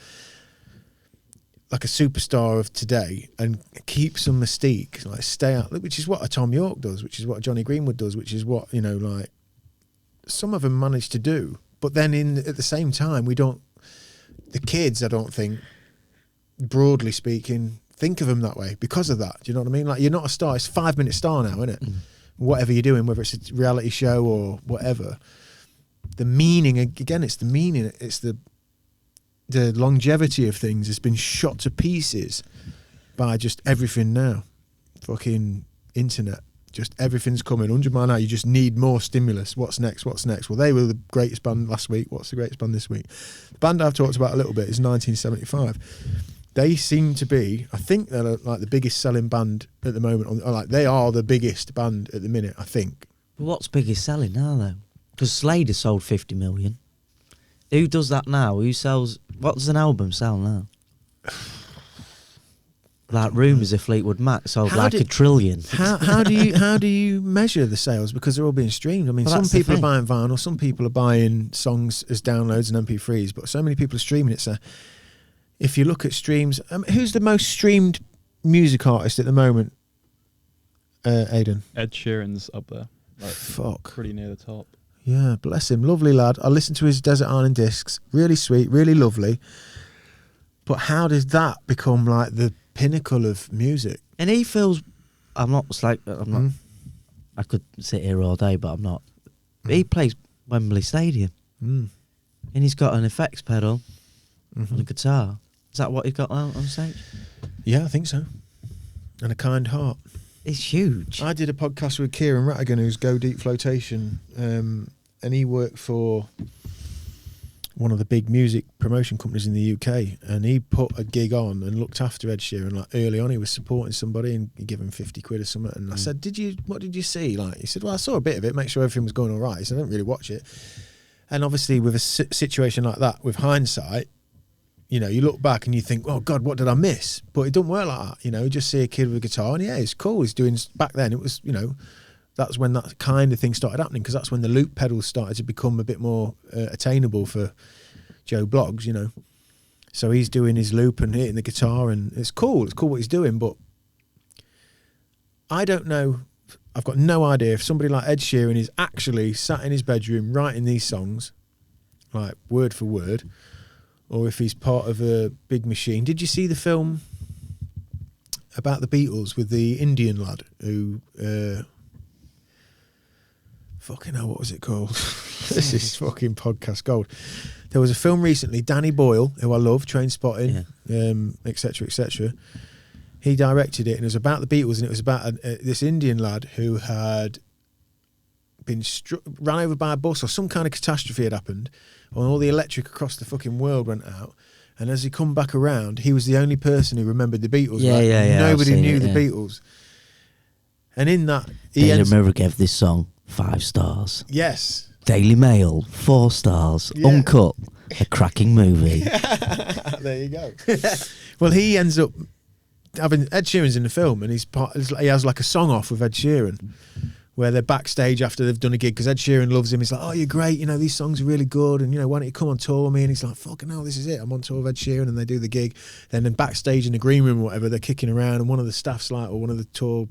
like a superstar of today and keep some mystique, like stay out, which is what a Tom York does, which is what a Johnny Greenwood does, which is what, you know, like some of them manage to do. But then at the same time, the kids, I don't think, broadly speaking, think of them that way because of that. Do you know what I mean? Like, you're not a star. It's 5 minute star now, isn't it? Whatever you're doing, whether it's a reality show or whatever. The meaning, again, it's the meaning. It's the longevity of things has been shot to pieces by just everything now. Fucking internet. Just everything's coming 100 mile an hour. You just need more stimulus. What's next? Well, they were the greatest band last week. What's the greatest band this week? The band I've talked about a little bit is 1975. They seem to be, I think they're like the biggest selling band at the moment. Or like they are the biggest band at the minute, I think. But what's biggest selling now, though? Because Slade has sold 50 million. Who does that now? What does an album sell now? Like Rumours of Fleetwood Mac sold a trillion. How do you measure the sales? Because they're all being streamed. I mean, some people are buying vinyl, some people are buying songs as downloads and MP3s, but so many people are streaming it. So if you look at streams, who's the most streamed music artist at the moment, Aidan? Ed Sheeran's up there. Like, fuck. Pretty near the top. Yeah, bless him. Lovely lad. I listened to his Desert Island discs. Really sweet, really lovely. But how does that become like the pinnacle of music? And he feels... I could sit here all day, but I'm not. But he plays Wembley Stadium. And he's got an effects pedal and a guitar. Is that what he got out on stage? Yeah, I think so. And a kind heart. It's huge. I did a podcast with Kieran Rattigan, who's Go Deep Flotation, and he worked for one of the big music promotion companies in the UK, and he put a gig on and looked after Ed Sheeran. Like early on, he was supporting somebody and he gave him 50 quid or something. And I said, what did you see? Like, he said, well, I saw a bit of it, make sure everything was going all right. He said, I didn't really watch it. And obviously with a situation like that, with hindsight, you know, you look back and you think, oh God, what did I miss? But it don't work like that. You know, you just see a kid with a guitar and yeah, it's cool. He's doing, back then it was, you know, that's when that kind of thing started happening, because that's when the loop pedals started to become a bit more attainable for Joe Bloggs, you know. So he's doing his loop and hitting the guitar, and it's cool what he's doing. But I don't know, I've got no idea if somebody like Ed Sheeran is actually sat in his bedroom writing these songs, like word for word, or if he's part of a big machine. Did you see the film about the Beatles with the Indian lad who fucking hell, what was it called? This is fucking podcast gold. There was a film recently, Danny Boyle, who I love, Trainspotting, etc., etc. He directed it, and it was about the Beatles, and it was about this Indian lad who had been ran over by a bus, or some kind of catastrophe had happened, and all the electric across the fucking world went out. And as he come back around, he was the only person who remembered the Beatles. Nobody knew the Beatles. And in that, Daily Mirror gave this song 5 stars. Yes. Daily Mail 4 stars. Yeah. Uncut, a cracking movie. There you go. Well, he ends up having Ed Sheeran's in the film, and he has like a song off with Ed Sheeran, where they're backstage after they've done a gig, because Ed Sheeran loves him. He's like, oh, you're great, you know, these songs are really good, and, you know, why don't you come on tour with me? And he's like, fucking hell, this is it, I'm on tour with Ed Sheeran, and they do the gig. Then backstage in the green room or whatever, they're kicking around, and one of the staff's like, or one of the tour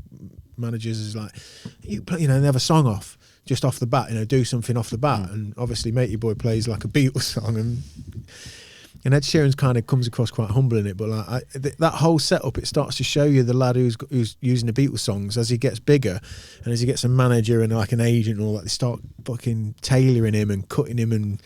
managers is like, you know, they have a song off, just off the bat, you know, do something off the bat. And obviously Matey Boy plays like a Beatles song, and Ed Sheeran's kind of comes across quite humble in it, but like that whole setup, it starts to show you the lad who's using the Beatles songs. As he gets bigger and as he gets a manager and like an agent and all that, they start fucking tailoring him and cutting him and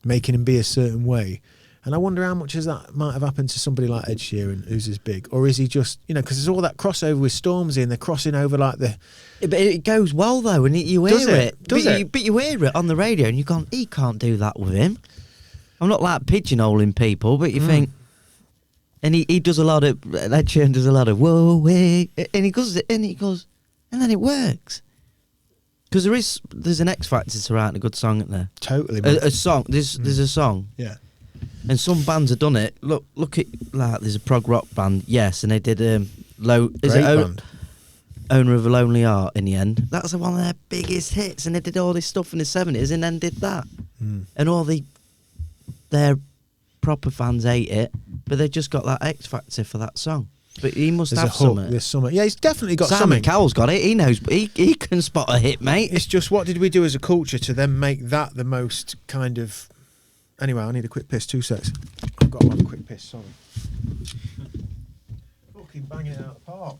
making him be a certain way. And I wonder how much of that might have happened to somebody like Ed Sheeran, who's as big, or is he just, you know, because there's all that crossover with Stormzy, and they're crossing over like the. But it goes well though, and you hear it. But you hear it on the radio, and you go, he can't do that with him. I'm not like pigeonholing people, but you think, and he does a lot of, Ed Sheeran does a lot of whoa, wait, and he goes, and then it works. Because there's an X factor to writing a good song, isn't there? Totally. A song. There's a song. Yeah. And some bands have done it. Look at, like, there's a prog rock band, yes, and they did band. Owner of a Lonely Heart in the end. That's one of their biggest hits, and they did all this stuff in the 70s and then did that. And all their proper fans hate it, but they've just got that X factor for that song. But he must There's have a hook, something. there's something. Yeah, he's definitely got Simon something. Cowell's got it. He knows. He can spot a hit, mate. It's just, what did we do as a culture to then make that the most kind of... Anyway, I need a quick piss, 2 secs. I've got to have a quick piss, sorry. Fucking banging it out of the park.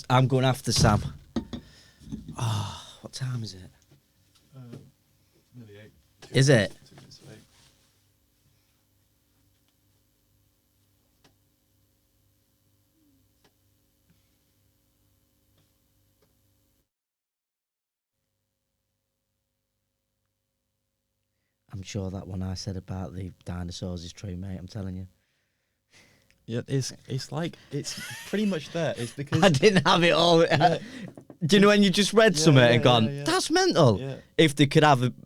I'm going after Sam. Oh, what time is it? Nearly 8. Is it? 2 minutes late. I'm sure that one I said about the dinosaurs is true, mate. I'm telling you. Yeah, it's like it's pretty much there. It's because I didn't have it all. Yeah. Do you know when you just read Yeah, something yeah, and gone, yeah. that's mental? Yeah. If they could have a... Do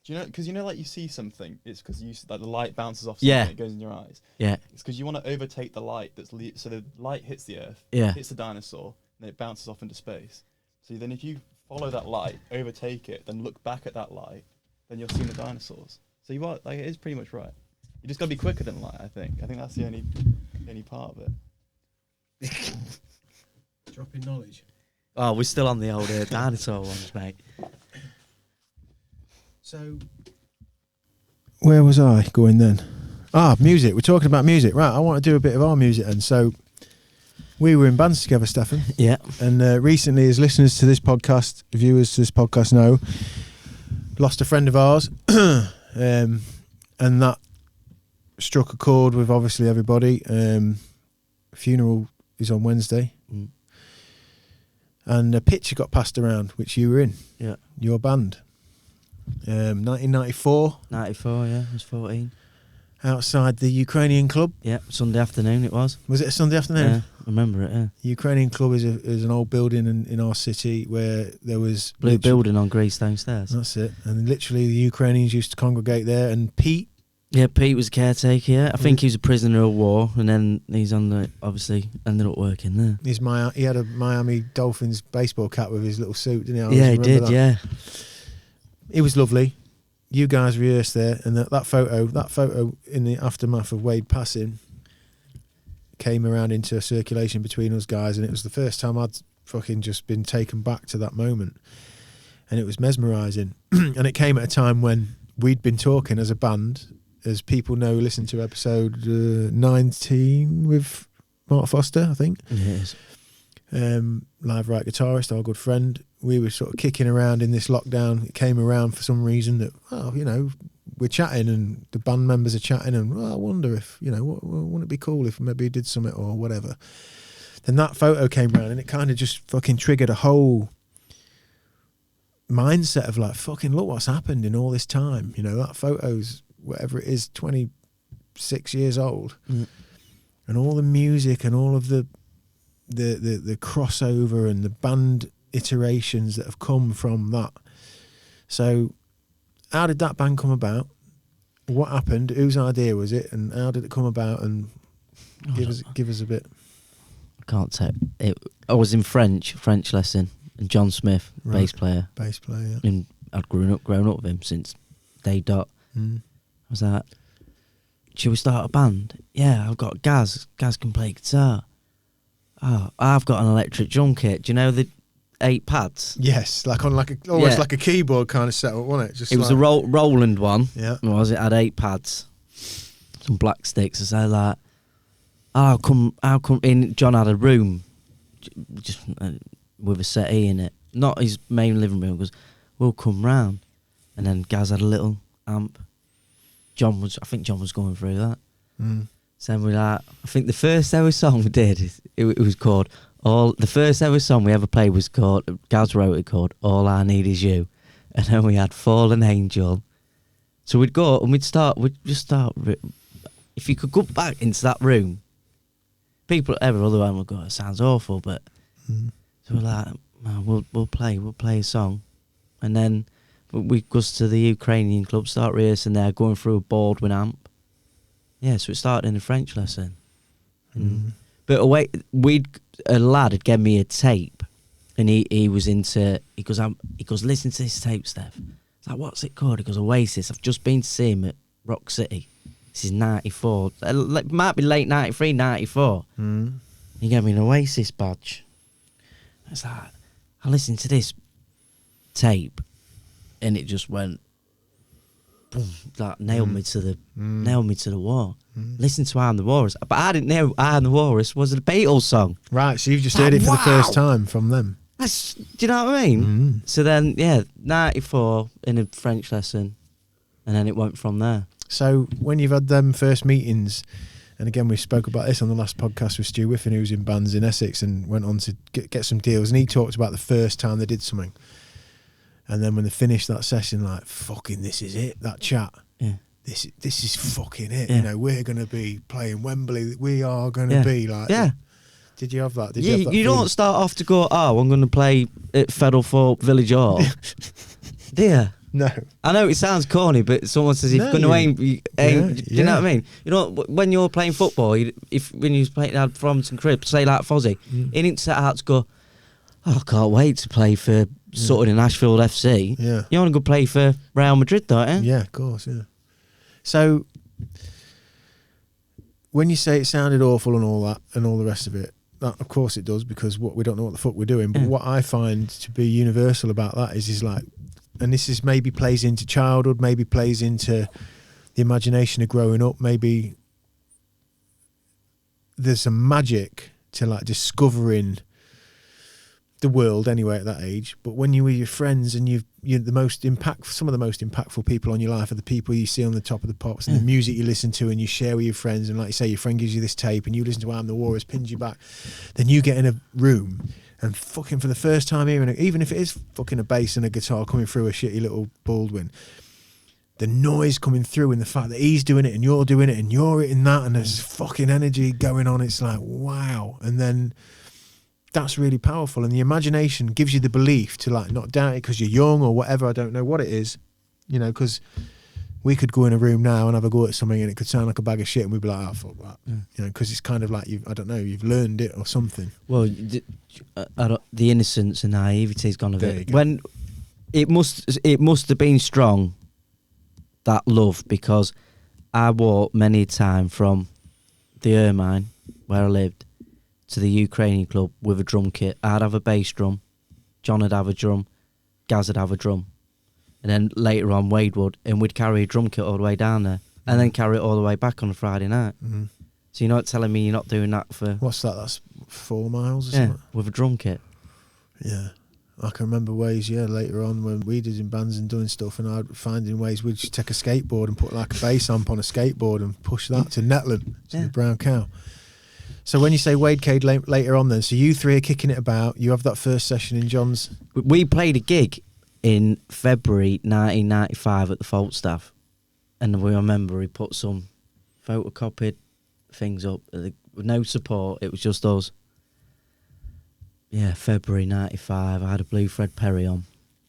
you know? Because like you see something, it's because like the light bounces off. Yeah. Something, it goes in your eyes. Yeah. It's because you want to overtake the light so the light hits the earth. Yeah. Hits the dinosaur, and then it bounces off into space. So then, if you follow that light, overtake it, then look back at that light, then you're seeing the dinosaurs. So you are like, it is pretty much right. You just got to be quicker than light. I think that's the only part of it. Dropping knowledge. Oh, we're still on the old dinosaur ones, mate. So, where was I going then? Music. We're talking about music. Right, I want to do a bit of our music then. So, we were in bands together, Stefan. Yeah. And recently, as listeners to this podcast, viewers to this podcast know, lost a friend of ours. And that struck a chord with obviously everybody. Funeral is on Wednesday. Mm. And a picture got passed around, which you were in. Yeah. Your band. 1994. 94, yeah. I was 14. Outside the Ukrainian club. Yeah, Sunday afternoon it was. Was it a Sunday afternoon? Yeah, I remember it, yeah. Ukrainian club is an old building in our city where there was... Blue building on Greystone Stairs. That's it. And literally the Ukrainians used to congregate there. And Pete... Yeah, Pete was a caretaker, yeah. I think he was a prisoner of war, and then he's obviously ended up working there. He had a Miami Dolphins baseball cap with his little suit, didn't he? Yeah, he did, yeah. It was lovely. You guys rehearsed there, and that photo in the aftermath of Wade passing came around into circulation between us guys, and it was the first time I'd fucking just been taken back to that moment, and it was mesmerising. And it came at a time when we'd been talking as a band, as people know, listen to episode 19 with Mark Foster, I think. Yes. LiveRiot guitarist, our good friend. We were sort of kicking around in this lockdown. It came around for some reason that, we're chatting and the band members are chatting, and I wonder if, wouldn't it be cool if maybe he did something or whatever. Then that photo came around and it kind of just fucking triggered a whole mindset of like, fucking look what's happened in all this time. That photo's, whatever it is, 26 years old. Mm. And all the music and all of the crossover and the band iterations that have come from that. So how did that band come about? What happened? Whose idea was it? And how did it come about? And give us a bit. I can't tell. I was in French lesson, and John Smith, Right. bass player, Yeah. and I'd grown up with him since day dot. Mm. I was like, should we start a band? Yeah, I've got Gaz. Gaz can play guitar. Oh, I've got an electric drum kit. Do you know the 8 pads? Yes, almost like a keyboard kind of setup, wasn't it? Just It was a Roland one. Yeah. It had 8 pads, some black sticks. I said like, how come in? John had a room, just with a settee in it, not his main living room. He goes, we'll come round, and then Gaz had a little amp. I think John was going through that. Mm. So we I think the first ever song we did, it was called the first ever song we ever played was called, Gaz wrote it called All I Need Is You. And then we had Fallen Angel. So we'd go and we'd just start, if you could go back into that room, every other one would go, it sounds awful, but so we're like, oh, we'll play a song. And then we goes to the Ukrainian club, start rehearsing there, going through a Baldwin amp. Yeah, so it started in a French lesson. But a lad had given me a tape, and he was into. He goes, listen to this tape, Steph. It's like, what's it called? He goes, Oasis. I've just been to see him at Rock City. This is 94. It might be late 93, 94. Mm. He gave me an Oasis badge. I was like, I listened to this tape, and it just went, boom, like nailed me to the wall. Listen to I'm the Walrus, but I didn't know I'm the Walrus was a Beatles song. Right, so you've just heard it for the first time from them. Do you know what I mean? So then, 94 in a French lesson, and then it went from there. So when you've had them first meetings, and again we spoke about this on the last podcast with Stu Whiffen, who's in bands in Essex and went on to get some deals, and he talked about the first time they did something, and then when they finished that session, like, fucking this is it, that chat. Yeah. This is fucking it. Yeah. You know, we're going to be playing Wembley. We are going to be like... Yeah. Did you have that? Did You, you have that you feeling? don't start off to go, I'm going to play at Feddlethorpe Village Hall. Do you? No. I know it sounds corny, but someone says if No, you're going to aim, do you know yeah. what I mean? You know, when you're playing football, when you was playing at Frompton Crib, say like Fozzie, he didn't set out to go, I can't wait to play for Sutton and Ashfield FC. Yeah. You want to go play for Real Madrid, don't you? Yeah, of course, yeah. So, when you say it sounded awful and all that, and all the rest of it, that, of course it does, because we don't know what the fuck we're doing. But what I find to be universal about that is like, and this is maybe plays into childhood, maybe plays into the imagination of growing up, maybe there's some magic to like discovering the world anyway at that age. But when you're with your friends and you're the most some of the most impactful people on your life are the people you see on the top of the pops and the music you listen to and you share with your friends, and like you say, your friend gives you this tape and you listen to I'm the Walrus, pins you back, then you get in a room and fucking for the first time hearing it, even if it is fucking a bass and a guitar coming through a shitty little Baldwin, the noise coming through and the fact that he's doing it and you're doing it and you're hitting that and there's fucking energy going on, it's like wow. And then that's really powerful, and the imagination gives you the belief to like not doubt it because you're young or whatever. I don't know what it is, you know, because we could go in a room now and have a go at something and it could sound like a bag of shit and we'd be like, oh fuck that, you know, because it's kind of like you've learned it or something. Well, the innocence and naivety's gone of There you it. go. When it must have been strong, that love, because I walked many a time from the Ermine where I lived to the Ukrainian club with a drum kit. I'd have a bass drum, John would have a drum, Gaz would have a drum, and then later on Wade would, and we'd carry a drum kit all the way down there and then carry it all the way back on a Friday night. Mm-hmm. So you're not telling me you're not doing that for... What's that? That's 4 miles or Yeah, something? with a drum kit. Yeah. I can remember ways, later on when we did in bands and doing stuff, and I'd finding ways we'd just take a skateboard and put like a bass amp on a skateboard and push that to Netland, to the Brown Cow. So when you say Wade Cade later on then, so you three are kicking it about, you have that first session in John's... We played a gig in February 1995 at the Falstaff, and we remember he put some photocopied things up with no support, it was just us. Yeah, February 95, I had a blue Fred Perry on,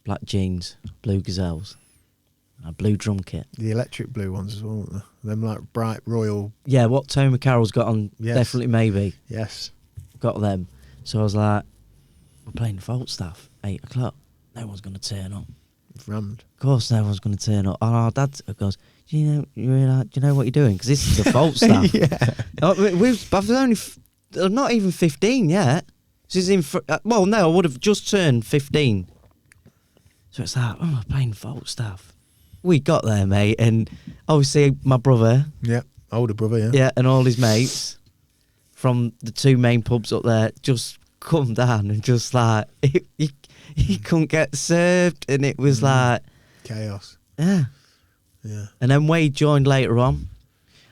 black jeans, blue Gazelles, a blue drum kit. The electric blue ones as well, weren't they? Them like bright royal... Yeah, what Tony McCarroll's got on, definitely maybe. Yes. Got them. So I was like, we're playing the Falstaff, 8 o'clock. No one's going to turn up. Rammed. Of course no one's going to turn up. And our dad goes, do you know what you're doing? Because this is the Falstaff. I've only... I'm not even 15 yet. This is in... well, no, I would have just turned 15. So it's like, we're playing Falstaff. We got there, mate, and obviously my brother... Yeah, older brother, yeah. Yeah, and all his mates from the 2 main pubs up there just come down and just like... He couldn't get served, and it was like... Chaos. Yeah. Yeah. And then Wade joined later on.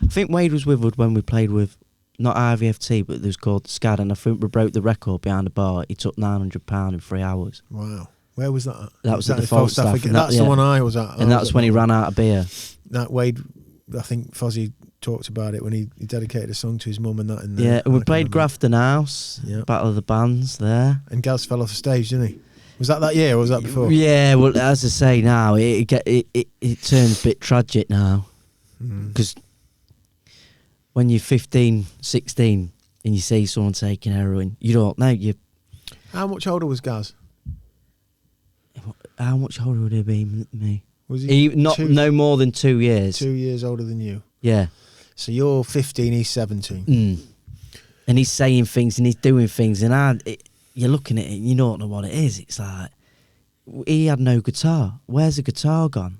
I think Wade was with us when we played with, not IVFT, but it was called SCAD, and I think we broke the record behind the bar. He took £900 in 3 hours. Wow. Where was that at? That was at the Falstaff. Again? That's the one I was at. And that's when he ran out of beer. That Wade, I think Fozzie talked about it when he dedicated a song to his mum and that in there. Yeah, and we played Grafton House, Battle of the Bands there. And Gaz fell off the stage, didn't he? Was that year or was that before? Yeah, well, as I say now, it turns a bit tragic now. Because when you're 15, 16 and you see someone taking heroin, you don't know. How much older was Gaz? How much older would he be than me? Was he no more than 2 years. 2 years older than you. Yeah. So you're 15, he's 17. And he's saying things and he's doing things, and you're looking at it and you don't know what it is. It's like, he had no guitar. Where's the guitar gone?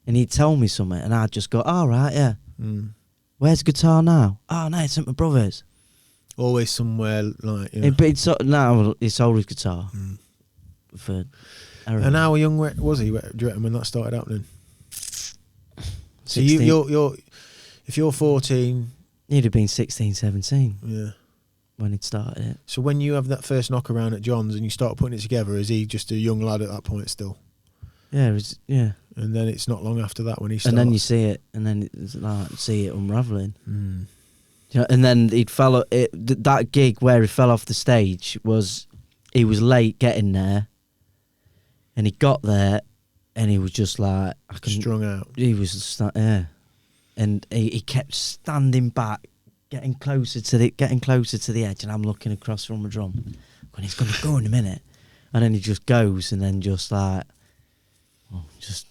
And he'd tell me something, and I'd just go, all right, yeah. Where's the guitar now? Oh, no, it's at my brother's. Always somewhere like, you know. But now he sold his guitar. And how young was he, do you reckon, when that started happening? So 16. you're if you're 14... He'd have been 16, 17 Yeah. when he'd started it. So when you have that first knock around at John's and you start putting it together, is he just a young lad at that point still? Yeah, it was, yeah. And then it's not long after that when he starts. And then you see it, and then it's like, see it unravelling. Mm. You know, and then he'd that gig where he fell off the stage was, he was late getting there, and he got there, and he was just like, Strung out. He was just like, yeah. And he kept standing back, getting closer to the edge, and I'm looking across from the drum, when he's going to go in a minute, and then he just goes, and then just like, just.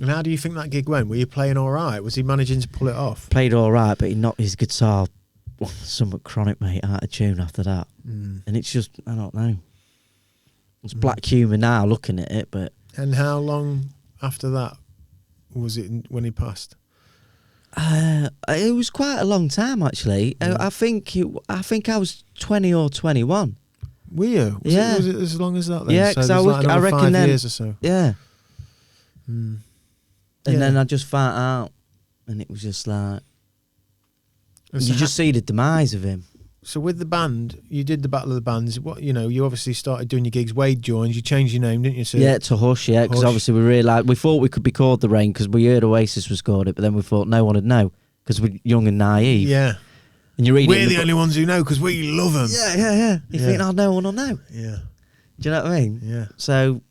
And how do you think that gig went? Were you playing all right? Was he managing to pull it off? Played all right, but he knocked his guitar, somewhat chronic, mate, out of tune after that. And it's just, I don't know. It's black humour now looking at it, but. And how long after that was it when he passed? It was quite a long time, actually. I think I was 20 or 21. Were you? Was it as long as that then? Yeah, so because I reckon 5 then, years or so. Yeah. Mm. And then I just found out, and it was just like, And you so just see the demise of him. So with the band, you did the Battle of the Bands. What, you know, you obviously started doing your gigs. Wayde joined. You changed your name, didn't you? So yeah, to Hush. Yeah, because obviously we realised, we thought we could be called The Rain because we heard Oasis was called it, but then we thought no one would know because we're young and naive. Yeah. And you read We're the only ones who know because we love them. Yeah. You think, oh, no one will know. Yeah. Do you know what I mean? Yeah. So,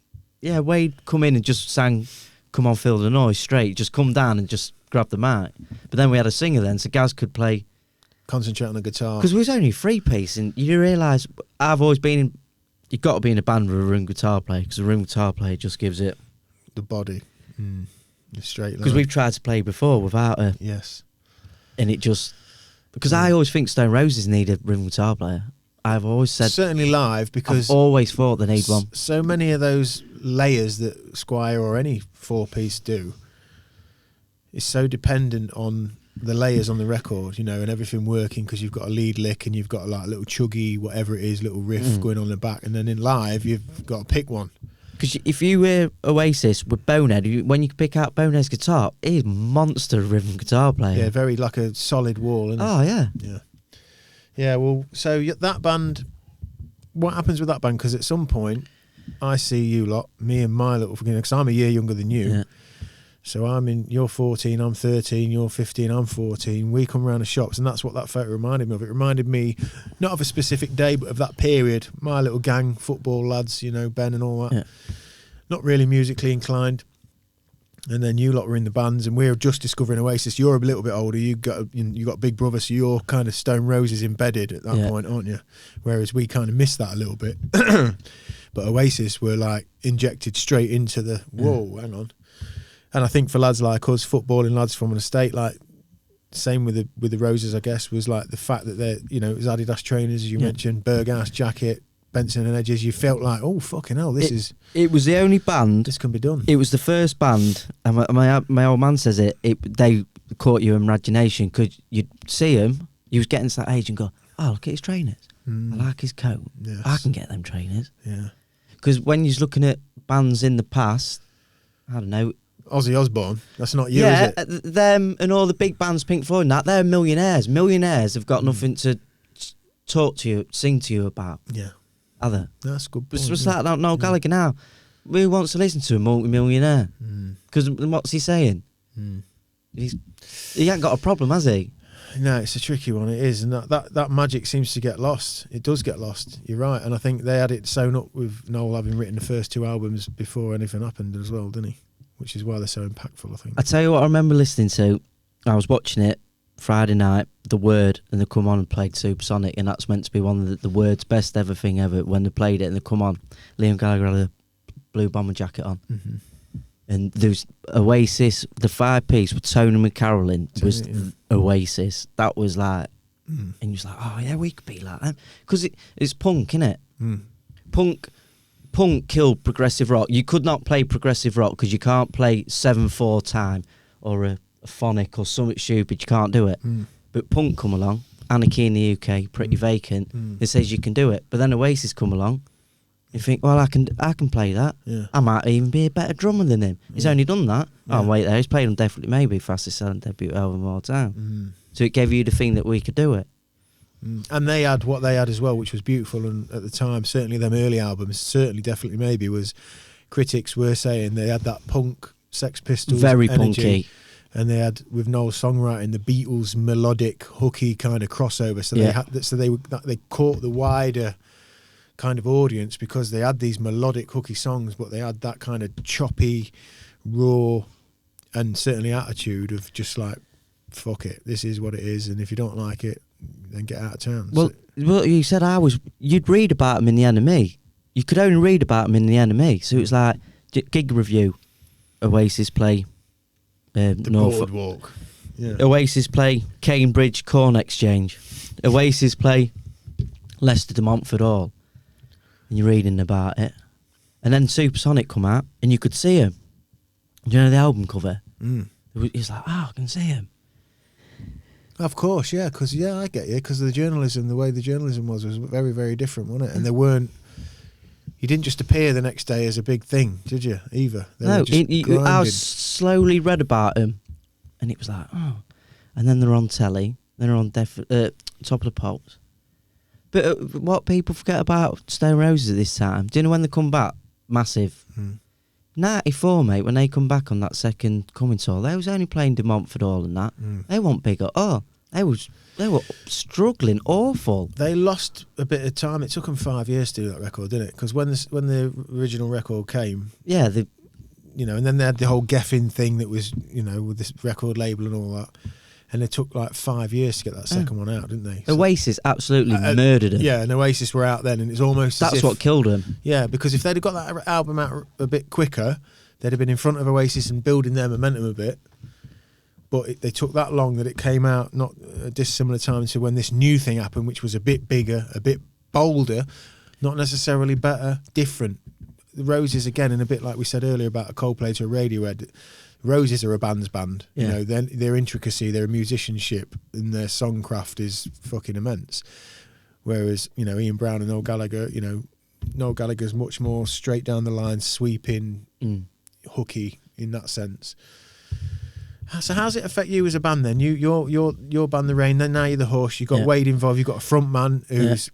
yeah, Wayde come in and just sang Come On Feel the Noise straight. Just come down and just grab the mic. But then we had a singer then, so Gaz could play. Concentrate on the guitar. Because we was only 3-piece, and you realise, I've always been in, you've got to be in a band with a room guitar player, because a room guitar player just gives it. The body. The straight line. Because we've tried to play before without a. Yes. And it just. Because I always think Stone Roses need a room guitar player. I've always said. Certainly live, because. I've always thought they need one. So many of those layers that Squire or any 4-piece do is so dependent on the layers on the record, you know, and everything working, because you've got a lead lick and you've got like a little chuggy, whatever it is, little riff going on the back, and then in live you've got to pick one. Because if you hear Oasis with Bonehead, when you pick out Bonehead's guitar, he's a monster rhythm guitar player. Yeah, very like a solid wall, isn't it? Oh, yeah. Yeah. Yeah, well, so that band, what happens with that band? Because at some point, I see you lot, me and my little, because I'm a year younger than you. Yeah. So you're 14, I'm 13, you're 15, I'm 14. We come around the shops, and that's what that photo reminded me of. It reminded me, not of a specific day, but of that period. My little gang, football lads, you know, Ben and all that. Yeah. Not really musically inclined. And then you lot were in the bands, and we were just discovering Oasis. You're a little bit older. You got Big Brother, so you're kind of Stone Roses embedded at that point, aren't you? Whereas we kind of missed that a little bit. But Oasis were like injected straight into the, whoa, hang on. And I think for lads like us, footballing lads from an estate, like same with the Roses, I guess, was like the fact that they're, you know, it was Adidas trainers, as you mentioned, Berghaus jacket, Benson and Edges. You felt like, oh fucking hell, It was the only band. This can be done. It was the first band, and my old man says they caught your imagination because you'd see him. He was getting to that age and go, oh, look at his trainers. I like his coat. Yes. I can get them trainers. Yeah. Because when you're looking at bands in the past, I don't know. Ozzy Osbourne, that's not you, is it? Them and all the big bands, Pink Floyd and that, they're millionaires. Millionaires have got nothing to talk to you, sing to you about. Yeah. Are they? That's a good point. It's just like Noel Gallagher now. Who wants to listen to a multi-millionaire? Because what's he saying? He ain't got a problem, has he? No, it's a tricky one. It is, and that magic seems to get lost. It does get lost. You're right, and I think they had it sewn up with Noel having written the first 2 albums before anything happened as well, didn't he? Which is why they're so impactful, I think. I tell you what, I remember listening to. I was watching it Friday night. The Word, and they come on and played Supersonic, and that's meant to be one of the Word's best ever thing ever. When they played it and they come on, Liam Gallagher had a blue bomber jacket on. And there's Oasis, the 5-piece with Tony McCarrollin was Oasis. That was like, and you was like, oh yeah, we could be like that. Because it's punk, innit? Punk killed progressive rock. You could not play progressive rock because you can't play 7/4 time or a phonic or something stupid. You can't do it. But punk come along, Anarchy in the UK, Pretty Vacant. It says you can do it. But then Oasis come along. You think, well, I can play that. Yeah. I might even be a better drummer than him. He's only done that. Yeah. Oh, wait there. He's played on Definitely Maybe, fastest selling debut album of all time. So it gave you the thing that we could do it. And they had what they had as well, which was beautiful. And at the time, certainly them early albums, certainly Definitely Maybe, was critics were saying they had that punk Sex Pistols Very energy. punky. And they had, with Noel's songwriting, the Beatles melodic, hooky kind of crossover. So they caught the wider kind of audience because they had these melodic, hooky songs, but they had that kind of choppy, raw, and certainly attitude of just like, fuck it, this is what it is, and if you don't like it, then get out of town. Well, you said you'd read about them in The Enemy. You could only read about them in The Enemy. So it was like, gig review, Oasis play the Norfolk. Boardwalk. Yeah. Oasis play Cambridge Corn Exchange. Oasis play Leicester de Montfort Hall. And you're reading about it. And then Supersonic come out and you could see him. Do you know the album cover? He's like, I can see him. Of course, yeah, because I get you, because the journalism, the way the journalism was very, very different, wasn't it? And they weren't. You didn't just appear the next day as a big thing, did you? Either. No, I slowly read about him, and it was like, oh. And then they're on telly. They're on Top of the Pops. But what people forget about Stone Roses at this time? Do you know when they come back? Massive. 94, mate, when they come back on that second coming tour, they was only playing De Montfort Hall and that. They weren't big at all. They were struggling awful. They lost a bit of time. It took them 5 years to do that record, didn't it? Because when the original record came, and then they had the whole Geffen thing that was, with this record label and all that. And it took like 5 years to get that second one out, didn't they? So, Oasis absolutely murdered them. Yeah, and Oasis were out then, and it's almost that's what killed them. Yeah, because if they'd have got that album out a bit quicker, they'd have been in front of Oasis and building their momentum a bit. But they took that long that it came out not a dissimilar time to when this new thing happened, which was a bit bigger, a bit bolder, not necessarily better, different. The Roses, again, and a bit like we said earlier about a Coldplay to a Radiohead, Roses are a band's band. Yeah. Their intricacy, their musicianship, and their songcraft is fucking immense. Whereas, Ian Brown and Noel Gallagher, Noel Gallagher's much more straight down the line, sweeping, hooky in that sense. So how's it affect you as a band then? Your band The Rain, then now you're the Horse, you've got Wayde involved, you've got a front man who's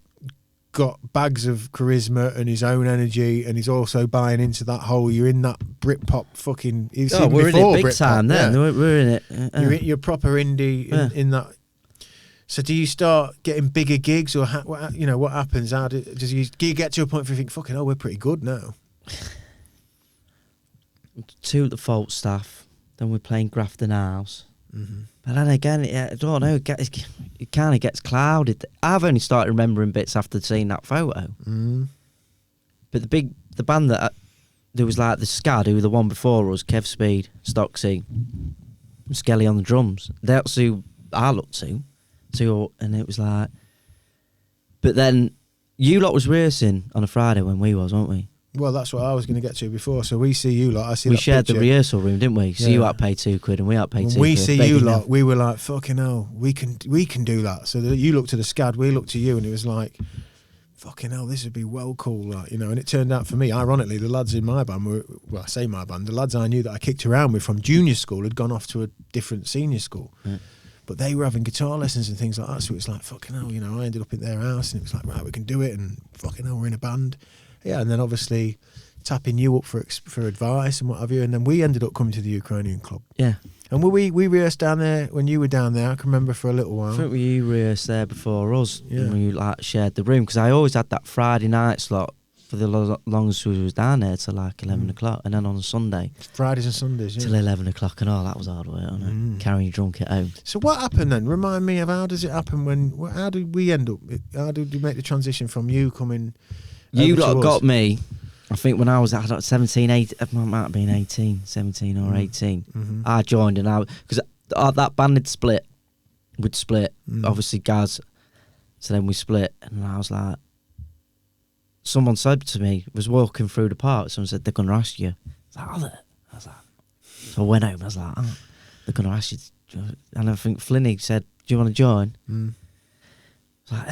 got bags of charisma and his own energy, and he's also buying into that whole, you're in that Britpop fucking... we're in it big Britpop, time then. We're in it. You're proper indie in that. So do you start getting bigger gigs, or what happens? Do you get to a point where you think, fucking hell, we're pretty good now? To the Falstaff, then we're playing Grafton House. But then again, I don't know, it kind of gets clouded. I've only started remembering bits after seeing that photo. But the band that there was like the Scad, who were the one before us, Kev Speed, Stocksy, Skelly on the drums. That's who I looked to, and it was like. But then you lot was rehearsing on a Friday when we was, weren't we? Well, that's what I was going to get to before. So we see you lot. I see. We that shared picture. the rehearsal room, didn't we? So you had paid £2 and we had paid £2. When we see you lot, we were like, fucking hell, we can do that. So you looked to the Scad, we looked to you, and it was like, fucking hell, this would be well cool, like, And it turned out for me, ironically, the lads in my band were, well, I say my band, the lads I knew that I kicked around with from junior school had gone off to a different senior school. But they were having guitar lessons and things like that. So it was like, fucking hell, I ended up in their house, and it was like, right, we can do it, and fucking hell, we're in a band. Yeah, and then obviously tapping you up for advice and what have you, and then we ended up coming to the Ukrainian club. Yeah. And we rehearsed down there when you were down there. I can remember for a little while. I think we rehearsed there before us, and we shared the room, because I always had that Friday night slot for the longest we was down there till like 11 o'clock, and then on a Sunday. Fridays and Sundays, till 11 o'clock and all. That was hard work, wasn't it? Carrying you drunk at home. So what happened then? Remind me of how does it happen how did we end up? How did we make the transition from you coming? You got me I think when I was 17, 18, I might have been 18, 17 or 18, I joined and because that band had split. We'd split, obviously Gaz. So then we split, and I was like, someone said to me, was walking through the park, someone said, they're going to ask you. I was like, so I went home, I was like, oh, they're going to ask you. And I think Flinny said, do you want to join? I was like,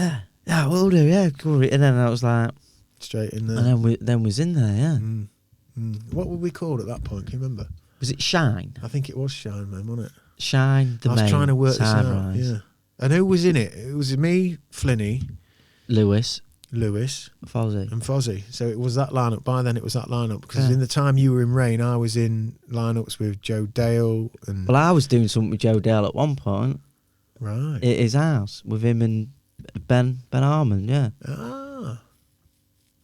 yeah, we'll do, yeah, cool. And then I was like, straight in there. And then was in there, yeah. What were we called at that point? Can you remember? Was it Shine? I think it was Shine, man, wasn't it? Shine, the I was main, trying to work this out. Sunrise. Yeah. And who was in it? It was me, Flinny, Lewis, Fozzie, and Fozzie. So it was that lineup. By then, it was that lineup because Yeah. in the time you were in Rain, I was in lineups with Joe Dale and Well, I was doing something with Joe Dale at one point right. at his house with him and Ben Harmon, yeah. Ah,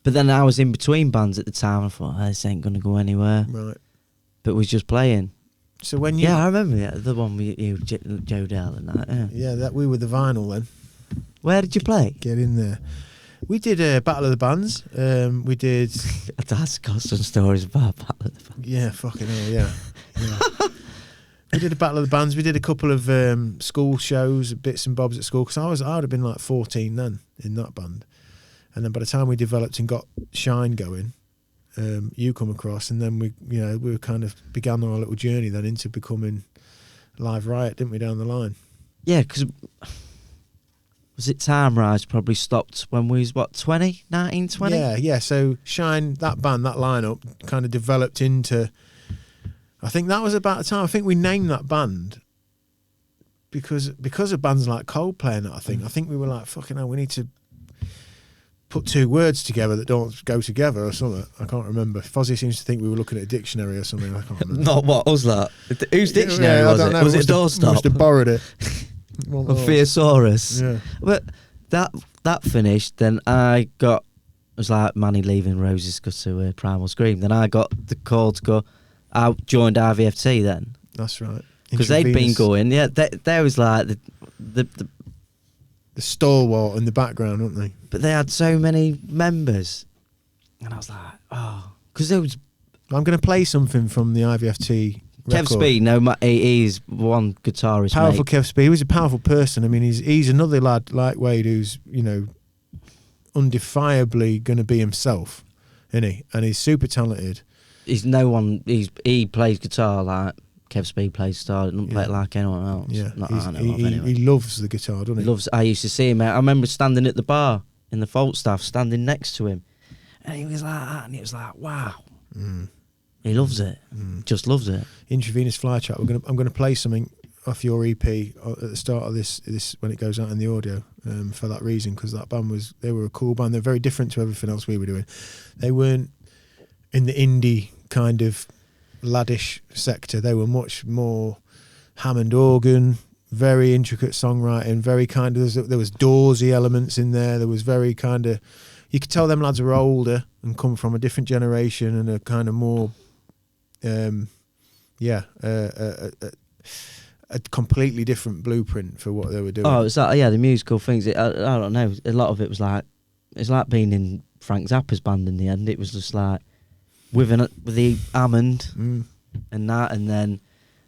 But then I was in between bands at the time. I thought, this ain't going to go anywhere. right. But we was just playing. So when you Yeah, I remember the one with you, Joe Dale and that, yeah. that we were the vinyl then. Where did you play? Get in there. We did a Battle of the Bands. We did. That's got some stories about Battle of the Bands. Yeah, fucking hell, yeah. We did a Battle of the Bands. We did a couple of school shows, bits and bobs at school. Because I'd have been like 14 then in that band. And then by the time we developed and got Shine going, you come across, and then we were kind of began our little journey then into becoming LiveRiot, didn't we, down the line? Yeah, because was it Time Rise probably stopped when we was, 20? 19, 20? Yeah. So Shine, that band, that lineup kind of developed into, I think that was about the time, I think we named that band because of bands like Coldplay and that, I think we were like, fucking hell, we need to put two words together that don't go together or something. I can't remember. Fozzie seems to think we were looking at a dictionary or something. I can't remember. Not what was that? Whose dictionary was it? Was it Doorstop? Must have borrowed it. Or Theosaurus? Yeah. But that finished, then it was like Manny leaving Roses go to Primal Scream. Then I got the call to go. I joined IVFT then. That's right. Because they'd been going. Yeah, there was like the stalwart in the background, weren't they? But they had so many members, and I was like, oh, because there was. I'm going to play something from the IVFT Kev record. Speed, he's one guitarist. Powerful mate. Kev Speed. He was a powerful person. I mean, he's another lad like Wade who's undefiably going to be himself, isn't he? And he's super talented. He plays guitar like Kev Speed plays guitar. Doesn't play it like anyone else. Yeah, Not I know of, anyway. He loves the guitar, doesn't he? I used to see him. I remember standing at the bar in the Falstaff, standing next to him, and he was like that, and it was like, wow. He loves it. Just loves it. Intravenous Fly Chat. I'm going to play something off your EP at the start of this when it goes out in the audio for that reason, because that band they were a cool band. They're very different to everything else we were doing. They weren't in the indie kind of laddish sector. They were much more Hammond organ, very intricate songwriting, very kind of there was Doorsy elements in there. There was very kind of, you could tell them lads are older and come from a different generation and a kind of more a completely different blueprint for what they were doing. Oh, it's like, the musical things. I don't know. A lot of it was like, it's like being in Frank Zappa's band in the end. It was just like with the Hammond and that, and then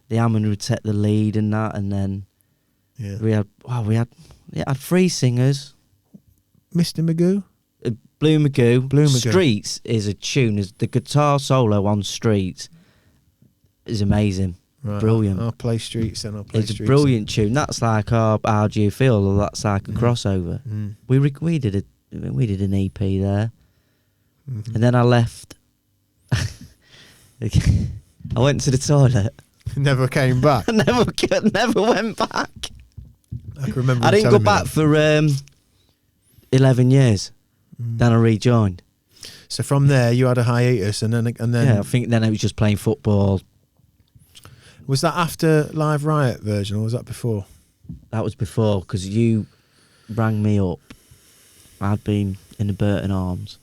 the Hammond would take the lead and that, and then we had three singers. Mr. Magoo. Blue Magoo. Streets is a tune. The guitar solo on Streets is amazing. Right, Brilliant. I'll play Streets then. It's a brilliant tune. That's like How Do You Feel? Or that's like a crossover. We did an EP there, and then I left. I went to the toilet. Never came back. never went back. I can remember. I didn't go back for 11 years. Then I rejoined. So from there, you had a hiatus, and then I think then I was just playing football. Was that after LiveRiot version, or was that before? That was before, because you rang me up. I'd been in the Burton Arms.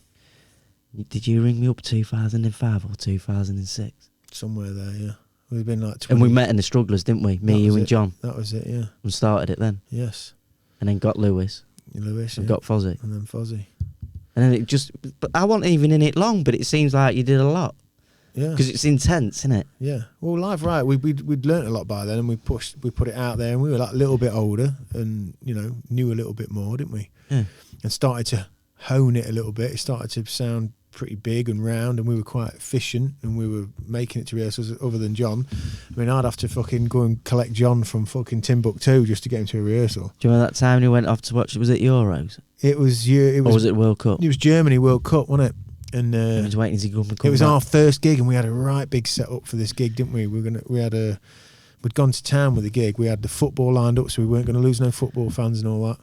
Did you ring me up 2005 or 2006? Somewhere there, yeah. We've been like 20. And we met in the Strugglers, didn't we? Me, you, and John. That was it, yeah. And started it then. Yes. And then got Lewis. Lewis, And got Fozzie. And then Fozzie. And then it just... But I wasn't even in it long, but it seems like you did a lot. Yeah. Because it's intense, isn't it? Yeah. Well, LiveRiot, we'd learnt a lot by then, and we put it out there, and we were like a little bit older, and knew a little bit more, didn't we? Yeah. And started to hone it a little bit. It started to sound pretty big and round, and we were quite efficient, and we were making it to rehearsals. Other than John, I mean, I'd have to fucking go and collect John from fucking Timbuktu just to get him to a rehearsal. Do you remember that time you went off to watch? Was it Euros? It was. Or was it World Cup? It was Germany World Cup, wasn't it? And I was waiting to come back. it was our first gig, and we had a right big setup for this gig, didn't we? We'd gone to town with the gig. We had the football lined up, so we weren't going to lose no football fans and all that.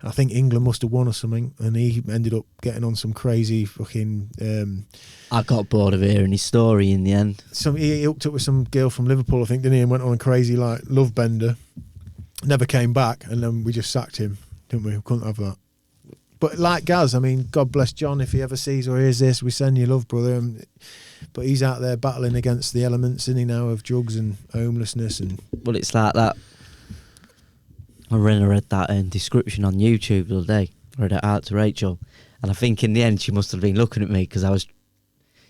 I think England must have won or something, and he ended up getting on some crazy fucking... I got bored of hearing his story in the end. He hooked up with some girl from Liverpool, I think, didn't he? And went on a crazy love bender. Never came back, and then we just sacked him, didn't we? We couldn't have that. But like Gaz, I mean, God bless John if he ever sees or hears this. We send you love, brother. But he's out there battling against the elements, isn't he, now, of drugs and homelessness and... Well, it's like that. I read that description on YouTube the other day. I read it out to Rachel, and I think in the end she must have been looking at me because I was.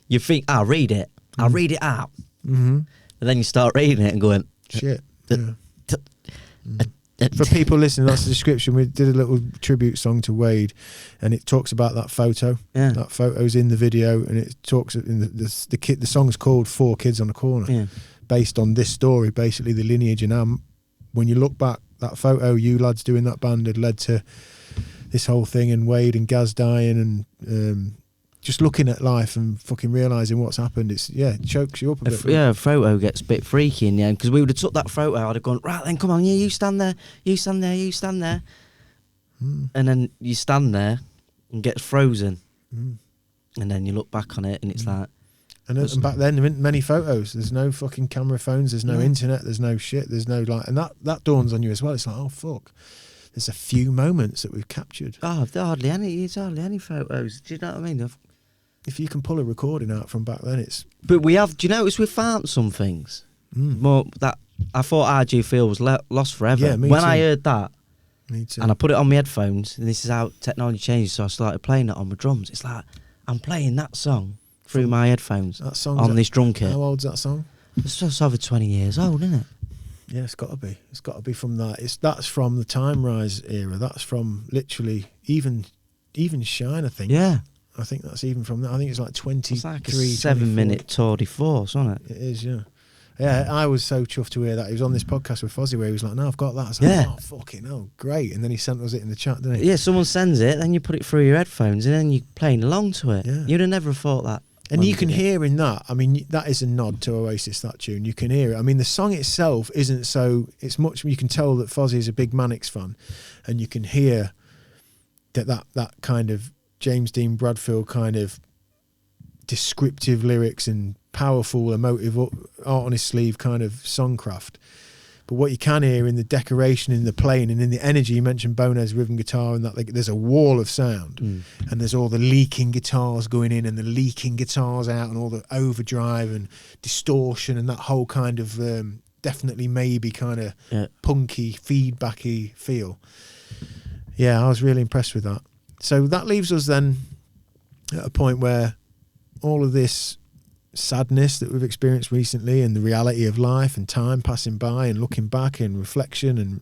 You think I'll read it, I'll read it out, and then you start reading it and going, shit. For people listening, that's the description. We did a little tribute song to Wayde, and it talks about that photo. Yeah. That photo's in the video, and it talks in the song's called 4 Kids on the Corner, Yeah. based on this story, basically the lineage. And when you look back, that photo you lads doing that band had led to this whole thing, and Wayde and Gaz dying, and just looking at life and fucking realising what's happened. It chokes you up a bit. A photo gets a bit freaky in the end because we would have took that photo. I'd have gone, right then, come on, you stand there, you stand there, you stand there, and then you stand there and get frozen, and then you look back on it and it's like. And back then there weren't many photos. There's no fucking camera phones. There's no internet. There's no shit. There's no and that dawns on you as well. It's like, oh fuck, there's a few moments that we've captured. Oh, there's hardly any photos. Do you know what I mean? If you can pull a recording out from back then, it's... But we have... Do you notice we found some things? More that I thought RG Feel was lost forever. Yeah, me when too. I heard that, Me too. and I put it on my headphones, and this is how technology changes, so I started playing it on my drums. It's like, I'm playing that song through my headphones That song on this drum kit. How old's that song? It's just over 20 years old, isn't it? Yeah, it's got to be. It's got to be from that. That's from the Time Rise era. That's from literally even Shine, I think. Yeah. I think that's even from that. I think it's like 23, It's like a 7-minute tour de force, wasn't it? It is, yeah. Yeah, I was so chuffed to hear that. He was on this podcast with Fozzy where he was like, no, I've got that. I was like, oh, fucking hell, great. And then he sent us it in the chat, didn't he? Yeah, someone sends it, then you put it through your headphones, and then you're playing along to it. Yeah. You'd have never thought that. And you can hear in that, I mean, that is a nod to Oasis, that tune. You can hear it. I mean, the song itself isn't so, it's much, you can tell that Fozzy is a big Mannix fan, and you can hear that kind of James Dean Bradfield kind of descriptive lyrics and powerful, emotive, art on his sleeve kind of songcraft. But what you can hear in the decoration, in the playing, and in the energy, you mentioned Bono's rhythm guitar, and that there's a wall of sound, and there's all the leaking guitars going in and the leaking guitars out, and all the overdrive and distortion, and that whole kind of definitely maybe kind of punky, feedbacky feel. Yeah, I was really impressed with that. So that leaves us then at a point where all of this sadness that we've experienced recently, and the reality of life and time passing by and looking back and reflection and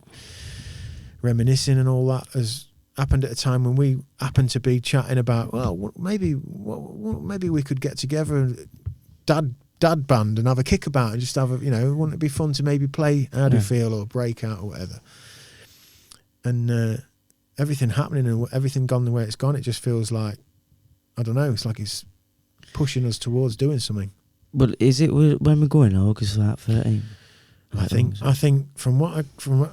reminiscing and all that has happened at a time when we happen to be chatting about, well, maybe we could get together, dad band, and have a kickabout and just have a, wouldn't it be fun to maybe play How Do You Feel or Breakout or whatever. And everything happening and everything gone the way it's gone, it just feels like, I don't know, it's like it's pushing us towards doing something. But is it when we're going August like 13? I think from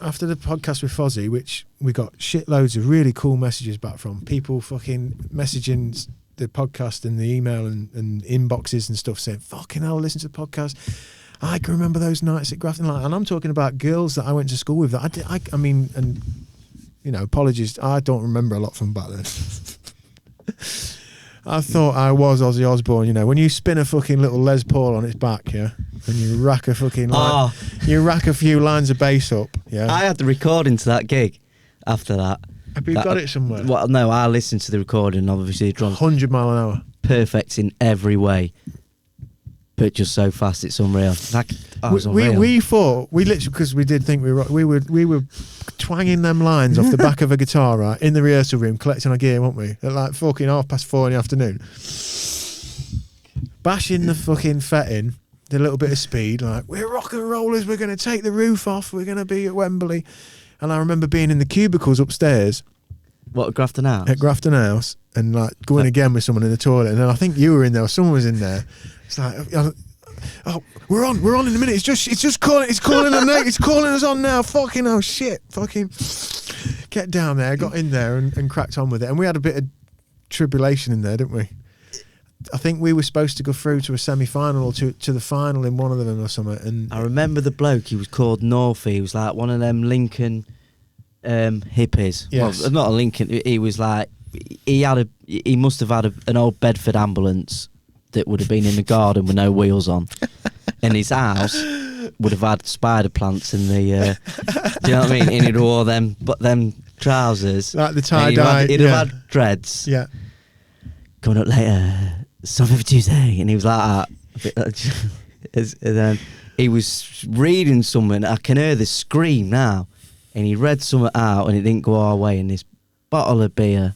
after the podcast with Fozzy, which we got shitloads of really cool messages back from people fucking messaging the podcast and the email and inboxes and stuff saying, fucking hell, listen to the podcast. I can remember those nights at Grafton, and I'm talking about girls that I went to school with that I mean, and apologies, I don't remember a lot from back then. I thought I was Ozzy Osbourne, when you spin a fucking little Les Paul on its back, yeah, and you rack a fucking you rack a few lines of bass up, yeah. I had the recording to that gig after that, Have you got it somewhere? Well, no, I listened to the recording. Obviously, the drums 100 mile an hour. perfect in every way, but just so fast it's unreal. It's unreal. We thought we literally, because we did think we were twanging them lines off the back of a guitar, right, in the rehearsal room, collecting our gear, weren't we? At like fucking 4:30 in the afternoon, bashing the fucking fetting, did a little bit of speed, like we're rock and rollers, we're going to take the roof off, we're going to be at Wembley. And I remember being in the cubicles upstairs. What, at Grafton House? At Grafton House, and like going again with someone in the toilet, and then I think you were in there, or someone was in there. It's like, oh, we're on in a minute. It's just calling. It's calling a name. It's calling us on now. Fucking oh shit. Fucking get down there. Got in there and cracked on with it. And we had a bit of tribulation in there, didn't we? I think we were supposed to go through to a semi-final or to the final in one of them or something. And I remember the bloke. He was called Northie. He was like one of them Lincoln hippies. Yes. Well, not a Lincoln. He was like he must have had an old Bedford ambulance that would have been in the garden with no wheels on, and his house would have had spider plants in the. Do you know what I mean? And he'd wore them trousers, like the tie dye. He'd have had dreads. Yeah. Coming up later, something for Tuesday, and he was like that. And then he was reading something. I can hear the scream now, and he read something out, and it didn't go our way. And this bottle of beer.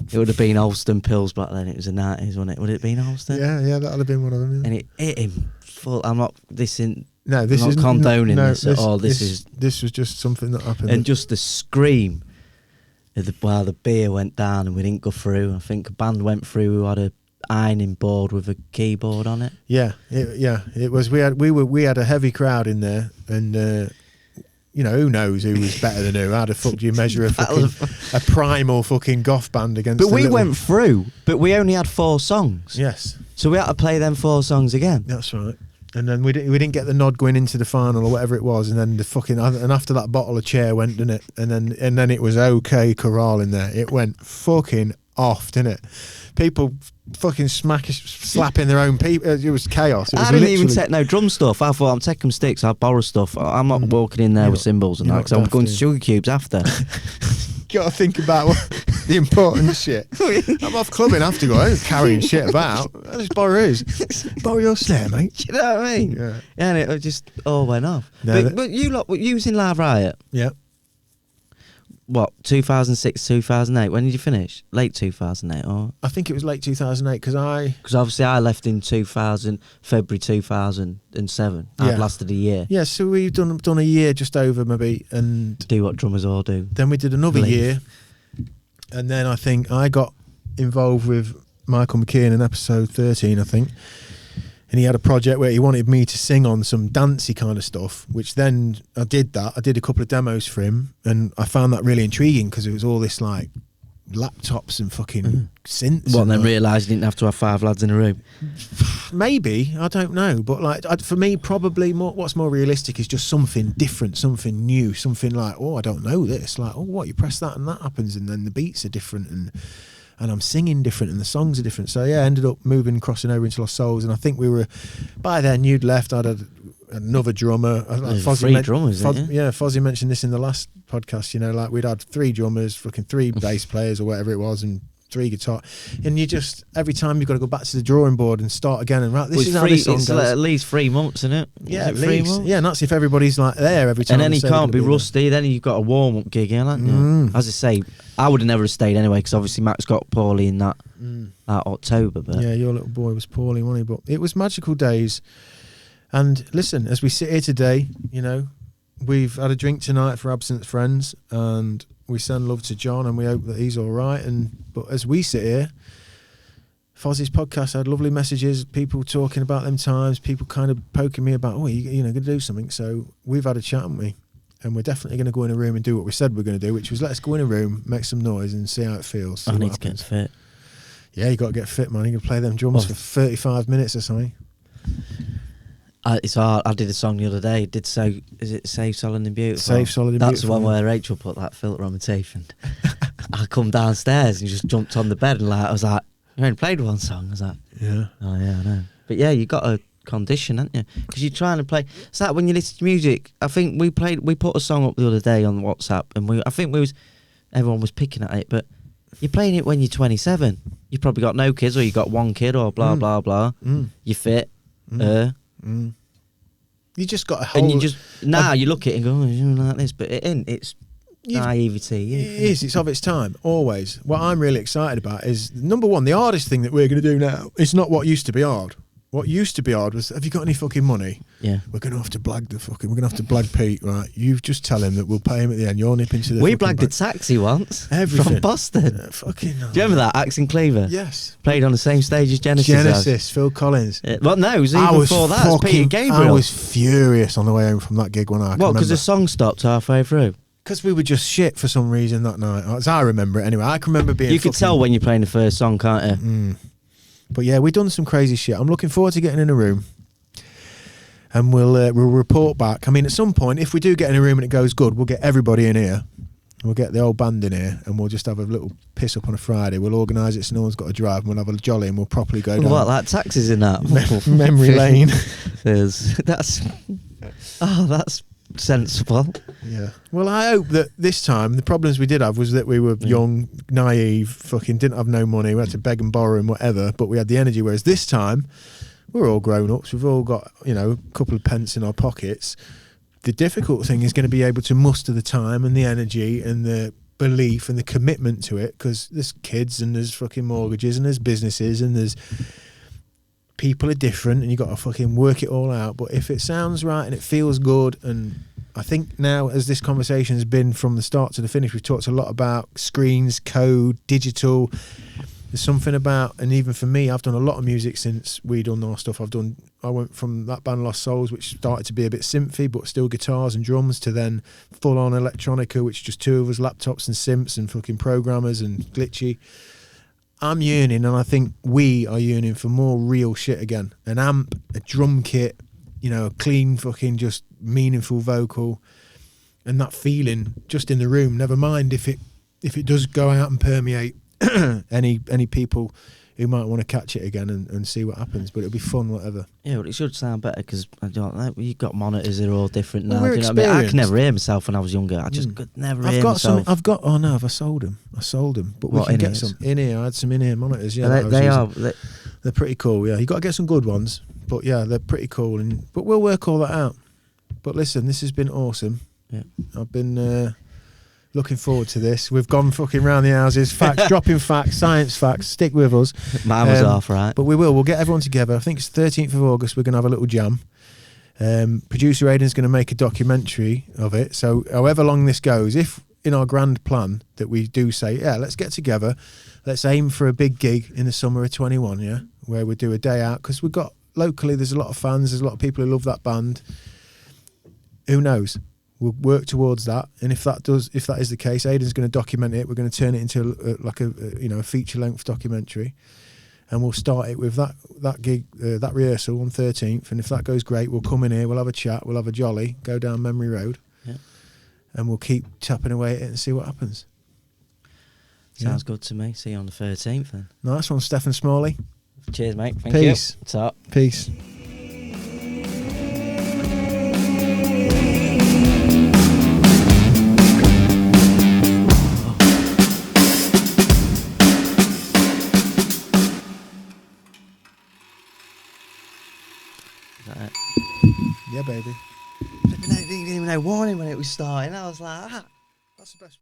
It would have been Holston Pills back then. It was the 90s, wasn't it? Would it have been Holston? Yeah, that would have been one of them. Yeah. And it hit him full. I'm not condoning this at all. This was just something that happened. And just the scream while the beer went down and we didn't go through. I think a band went through who had a ironing board with a keyboard on it. Yeah, it was. We had a heavy crowd in there, and you know, who knows who was better than who? How the fuck do you measure a primal fucking goth band against? But we went through, but we only had 4 songs. Yes. So we had to play them 4 songs again. That's right. And then we didn't get the nod going into the final or whatever it was, and then and after that bottle of chair went, didn't it? And then it was OK Corral in there. It went fucking off, didn't it? People fucking slapping their own people. It was chaos. It was I didn't even take no drum stuff. I thought I'm taking sticks. I'll borrow stuff. I'm not walking in there with cymbals and that, because I'm going to Sugar Cubes after. Got to think about the important shit. I'm off clubbing after. I ain't carrying shit about. I just borrow his. Borrow your snare, mate. You know what I mean? Yeah. And it just all went off. No, but you was in LiveRiot. Yeah. What, 2006, 2008? When did you finish? Late 2008, or? I think it was late 2008 because obviously I left in February 2007. Yeah. I'd lasted a year. Yeah, so we've done a year just over maybe, and Do what drummers all do. then we did another Leave. year, and then I think I got involved with Michael McKeon in episode 13, I think. And he had a project where he wanted me to sing on some dancey kind of stuff, which then I did that. I did a couple of demos for him, and I found that really intriguing because it was all this like laptops and fucking synths. What, and then like, realised you didn't have to have 5 lads in a room? maybe, I don't know, but like for me, probably what's more realistic is just something different, something new, something like, oh, I don't know this, like, oh, what, you press that and that happens, and then the beats are different, and I'm singing different and the songs are different. So yeah, I ended up crossing over into Lost Souls, and I think we were, by then you'd left, I'd had another drummer. There's 3 drummers, isn't it? Yeah, Fozzie mentioned this in the last podcast, you know, like we'd had 3 drummers, fucking 3 bass players or whatever it was, and 3 guitar, and you just, every time you've got to go back to the drawing board and start again, and right, this is how this song goes. It's at least 3 months, isn't it? Yeah, is it at 3 least. months? Yeah, and that's if everybody's like there every time. And then he can't be rusty. Then you've got a warm-up gig, haven't you? As I say, I would have never stayed anyway, because obviously Max got poorly in that October. But yeah, your little boy was poorly, wasn't he? But it was magical days. And listen, as we sit here today, you know, we've had a drink tonight for absent friends, and we send love to John, and we hope that he's all right. But as we sit here, Fozzie's podcast had lovely messages, people talking about them times, people kind of poking me about, oh, you know, going to do something. So we've had a chat, haven't we? And we're definitely going to go in a room and do what we said we're going to do, which was let's go in a room, make some noise, and see how it feels. I need to get fit. Yeah, you got to get fit, man. You can play them drums for 35 minutes or something. It's hard. I did a song the other day. Is it Safe, Solid and Beautiful? Safe, Solid and That's Beautiful. the one where Rachel put that filter on my teeth, and I come downstairs and just jumped on the bed, and I was like, you only played one song. I was like, yeah. Oh yeah, I know. But yeah, you got a condition, haven't you? Because you're trying to play. It's like when you listen to music. I think we put a song up the other day on WhatsApp, and I think we was everyone was picking at it, but you're playing it when you're 27. You've probably got no kids, or you got one kid, or blah blah blah. You're fit. You just got a whole. And you just you look at it and go, oh, you know, like this, but it ain't. It's naivety. It is. It's of its time. Always. What I'm really excited about is number one, the hardest thing that we're going to do now. It's not what used to be hard. What used to be hard was, have you got any fucking money? Yeah. We're going to have to blag We're going to have to blag Pete, right? You just tell him that we'll pay him at the end. You'll nip into the. We blagged a taxi once. Everything. From Boston. Fucking. Do you remember that? Axe and Cleaver. Yes. Played on the same stage as Genesis. Genesis. Phil Collins. Well, no, it was even before that. It was Peter Gabriel. I was furious on the way home from that gig when I. What? Because the song stopped halfway through. Because we were just shit for some reason that night. As I remember it anyway. I can remember being. You could tell when you're playing the first song, can't you? But yeah, we've done some crazy shit. I'm looking forward to getting in a room, and we'll report back. I mean, at some point, if we do get in a room and it goes good, we'll get everybody in here. We'll get the old band in here, and we'll just have a little piss up on a Friday. We'll organise it so no one's got to drive, and we'll have a jolly, and we'll properly go down. What, like taxis in that? Memory lane. That's sensible. Yeah. Well, I hope that this time the problems we did have was that we were young, naive, fucking didn't have no money. We had to beg and borrow and whatever, but we had the energy. Whereas this time, we're all grown ups. We've all got, a couple of pence in our pockets. The difficult thing is going to be able to muster the time and the energy and the belief and the commitment to it, because there's kids and there's fucking mortgages and there's businesses and there's people are different and you got to fucking work it all out. But if it sounds right and it feels good, and I think now as this conversation has been from the start to the finish, we've talked a lot about screens, code, digital. There's something about, and even for me, I've done a lot of music since we done our stuff. I went from that band Lost Souls, which started to be a bit synthy but still guitars and drums, to then full on electronica, which just two of us, laptops and synths and fucking programmers and glitchy. I'm yearning, and I think we are yearning for more real shit again. An amp, a drum kit, a clean fucking just meaningful vocal, and that feeling just in the room. Never mind if it does go out and permeate any people who might want to catch it again and see what happens. But it'll be fun, whatever. Yeah, but it should sound better because you've got monitors that are all different now. Well, Do you know what I mean? I could never hear myself when I was younger. I just could never hear myself. I sold them. But we can get some in here. I had some in here monitors. Yeah, they're pretty cool. Yeah, you got to get some good ones. But yeah, they're pretty cool. But we'll work all that out. But listen, this has been awesome. Yeah, I've been looking forward to this. We've gone fucking round the houses, facts, dropping facts, science facts. Stick with us. Mine was half right. But we'll get everyone together. I think it's 13th of August. We're going to have a little jam. Producer Aidan's going to make a documentary of it. So however long this goes, if in our grand plan that we do say, yeah, let's get together, let's aim for a big gig in the summer of 21, yeah, where we do a day out, because we've got locally, there's a lot of fans, there's a lot of people who love that band. Who knows? We'll work towards that, and if that is the case, Aidan's going to document it. We're going to turn it into a feature-length documentary, and we'll start it with that gig, that rehearsal on 13th. And if that goes great, we'll come in here, we'll have a chat, we'll have a jolly, go down memory road, and we'll keep tapping away at it and see what happens. Sounds good to me. See you on the 13th then. Nice one, Stef Smalley. Cheers, mate. Thank you. Peace. What's up? Peace. Yeah, baby. I didn't even know warning when it was starting. I was like, That's the best.